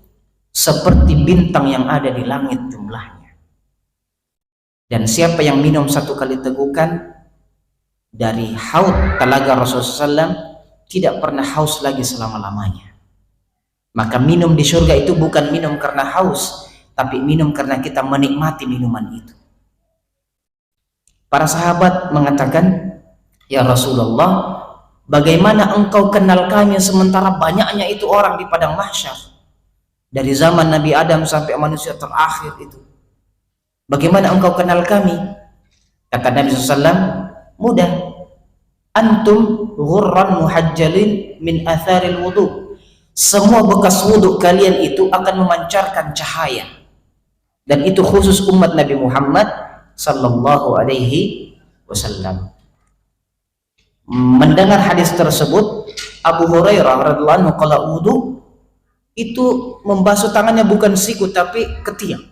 seperti bintang yang ada di langit jumlahnya. Dan siapa yang minum 1 kali tegukan dari haud telaga Rasulullah SAW, tidak pernah haus lagi selama-lamanya. Maka minum di surga itu bukan minum karena haus, tapi minum karena kita menikmati minuman itu. Para sahabat mengatakan, ya Rasulullah, bagaimana engkau kenal kami sementara banyaknya itu orang di padang mahsyar, dari zaman Nabi Adam sampai manusia terakhir itu. Bagaimana engkau kenal kami? Kata Nabi SAW, mudah. Antum ghurran muhajjalin min atharil wudu. Semua bekas wudu kalian itu akan memancarkan cahaya. Dan itu khusus umat Nabi Muhammad sallallahu alaihi wasallam. Mendengar hadis tersebut, Abu Hurairah radhiyallahu anhu qala wudu itu membasuh tangannya bukan siku tapi ketiak.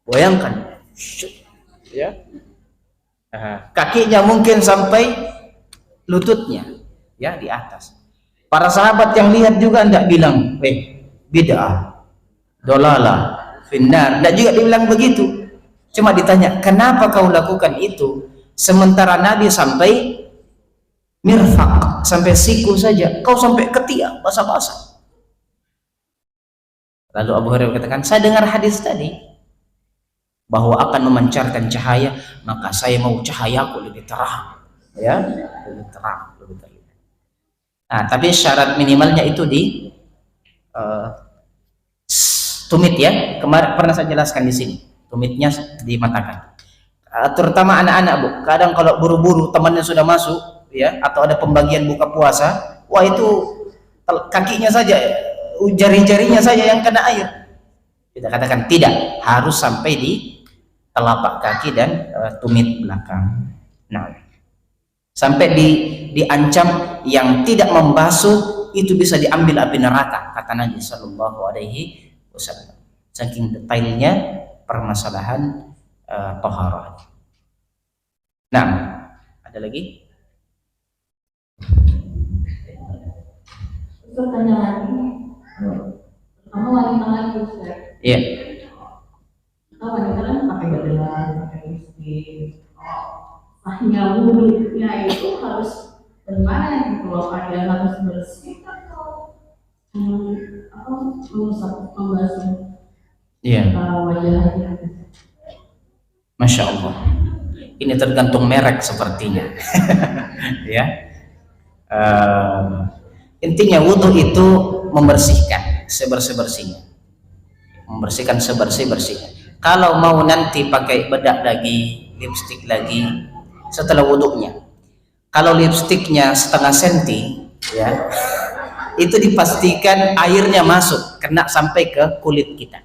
Bayangkan, ya, kakinya mungkin sampai lututnya, ya, di atas. Para sahabat yang lihat juga tidak bilang, bid'ah, dolalah, finnar, tidak juga dibilang begitu. Cuma ditanya, kenapa kau lakukan itu sementara Nabi sampai mirfaq, sampai siku saja, kau sampai ketiak, basah-basah. Lalu Abu Hurairah katakan, saya dengar hadis tadi bahwa akan memancarkan cahaya, maka saya mau cahayaku lebih terang, ya, lebih terang, lebih terlihat. Nah, tapi syarat minimalnya itu di tumit, ya. Kemarin pernah saya jelaskan di sini, tumitnya dimatakan. Terutama anak-anak, Bu, kadang kalau buru-buru temannya sudah masuk, ya, atau ada pembagian buka puasa, wah itu kakinya saja, jari-jarinya saja yang kena air. Kita katakan tidak, harus sampai di telapak kaki dan tumit belakang. Nah, sampai diancam yang tidak membasuh itu bisa diambil api neraka, kata Nabi sallallahu alaihi wasallam. Saking detailnya permasalahan taharah. Nah, ada lagi? Tanya lagi, kamu wanita lagi, Ustaz. Iya. Kita wanita kan pakai bedak, pakai lipstik. Sahnya wudhunya itu harus bagaimana gitu loh? Ada harus bersih atau membasuh wajahnya? Masya Allah. Ini tergantung merek sepertinya. Ya. Intinya wudhu itu membersihkan sebersih-bersihnya, membersihkan sebersih-bersihnya. Kalau mau nanti pakai bedak lagi, lipstik lagi setelah wudhunya, kalau lipstiknya setengah senti, ya, itu dipastikan airnya masuk, kena sampai ke kulit kita.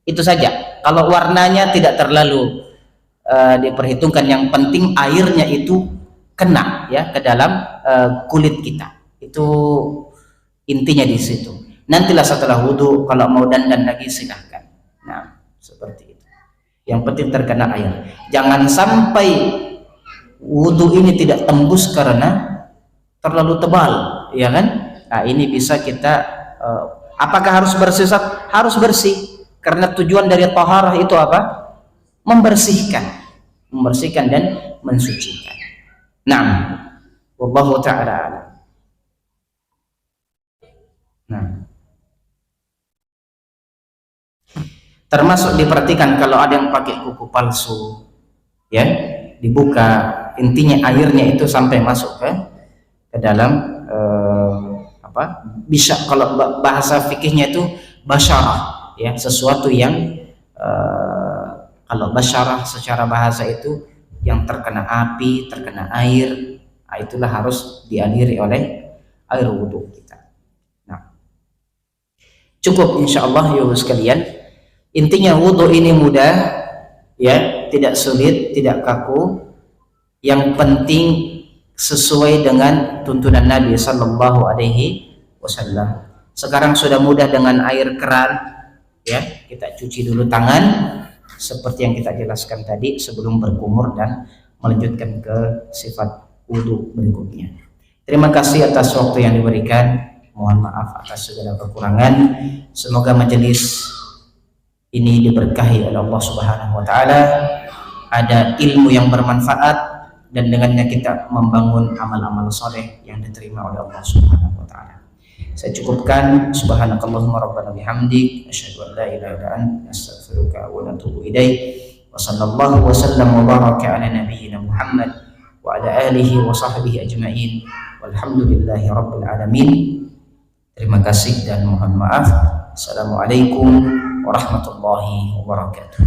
Itu saja. Kalau warnanya tidak terlalu diperhitungkan, yang penting airnya itu kena, ya, ke dalam kulit kita. Itu intinya di situ. Nantilah setelah wudhu kalau mau dandan lagi silahkan. Nah, seperti itu. Yang penting terkena air. Jangan sampai wudhu ini tidak tembus karena terlalu tebal, ya kan? Nah, ini bisa kita apakah harus bersih? Harus bersih, karena tujuan dari taharah itu apa? Membersihkan dan mensucikan. Nah, wallahu ta'ala a'lam. Nah, termasuk diperhatikan kalau ada yang pakai kuku palsu, ya, dibuka, intinya airnya itu sampai masuk ke dalam bisa, kalau bahasa fikihnya itu basyarah, ya, sesuatu yang kalau basyarah secara bahasa itu yang terkena api, terkena air, nah, itulah harus dialiri oleh air wudhu kita. Nah, cukup insyaallah ya sekalian. Intinya wudhu ini mudah, ya, tidak sulit, tidak kaku. Yang penting sesuai dengan tuntunan Nabi sallallahu alaihi wasallam. Sekarang sudah mudah dengan air keran, ya, kita cuci dulu tangan seperti yang kita jelaskan tadi sebelum berkumur dan melanjutkan ke sifat wudhu berikutnya. Terima kasih atas waktu yang diberikan. Mohon maaf atas segala kekurangan. Semoga majelis ini diberkahi oleh Allah Subhanahu wa taala, ada ilmu yang bermanfaat, dan dengannya kita membangun amal-amal soleh yang diterima oleh Allah Subhanahu wa taala. Saya cukupkan. Subhanakallahumma rabbana bihamdik, asyhadu an la ilaha illa anta, astaghfiruka wa atubu ilaik. Wa sallallahu wa sallam wa baraka ala nabiyyina Muhammad wa ala alihi wa sahbihi ajma'in. Walhamdulillahi rabbil alamin. Terima kasih dan mohon maaf. Assalamualaikum warahmatullahi wabarakatuh.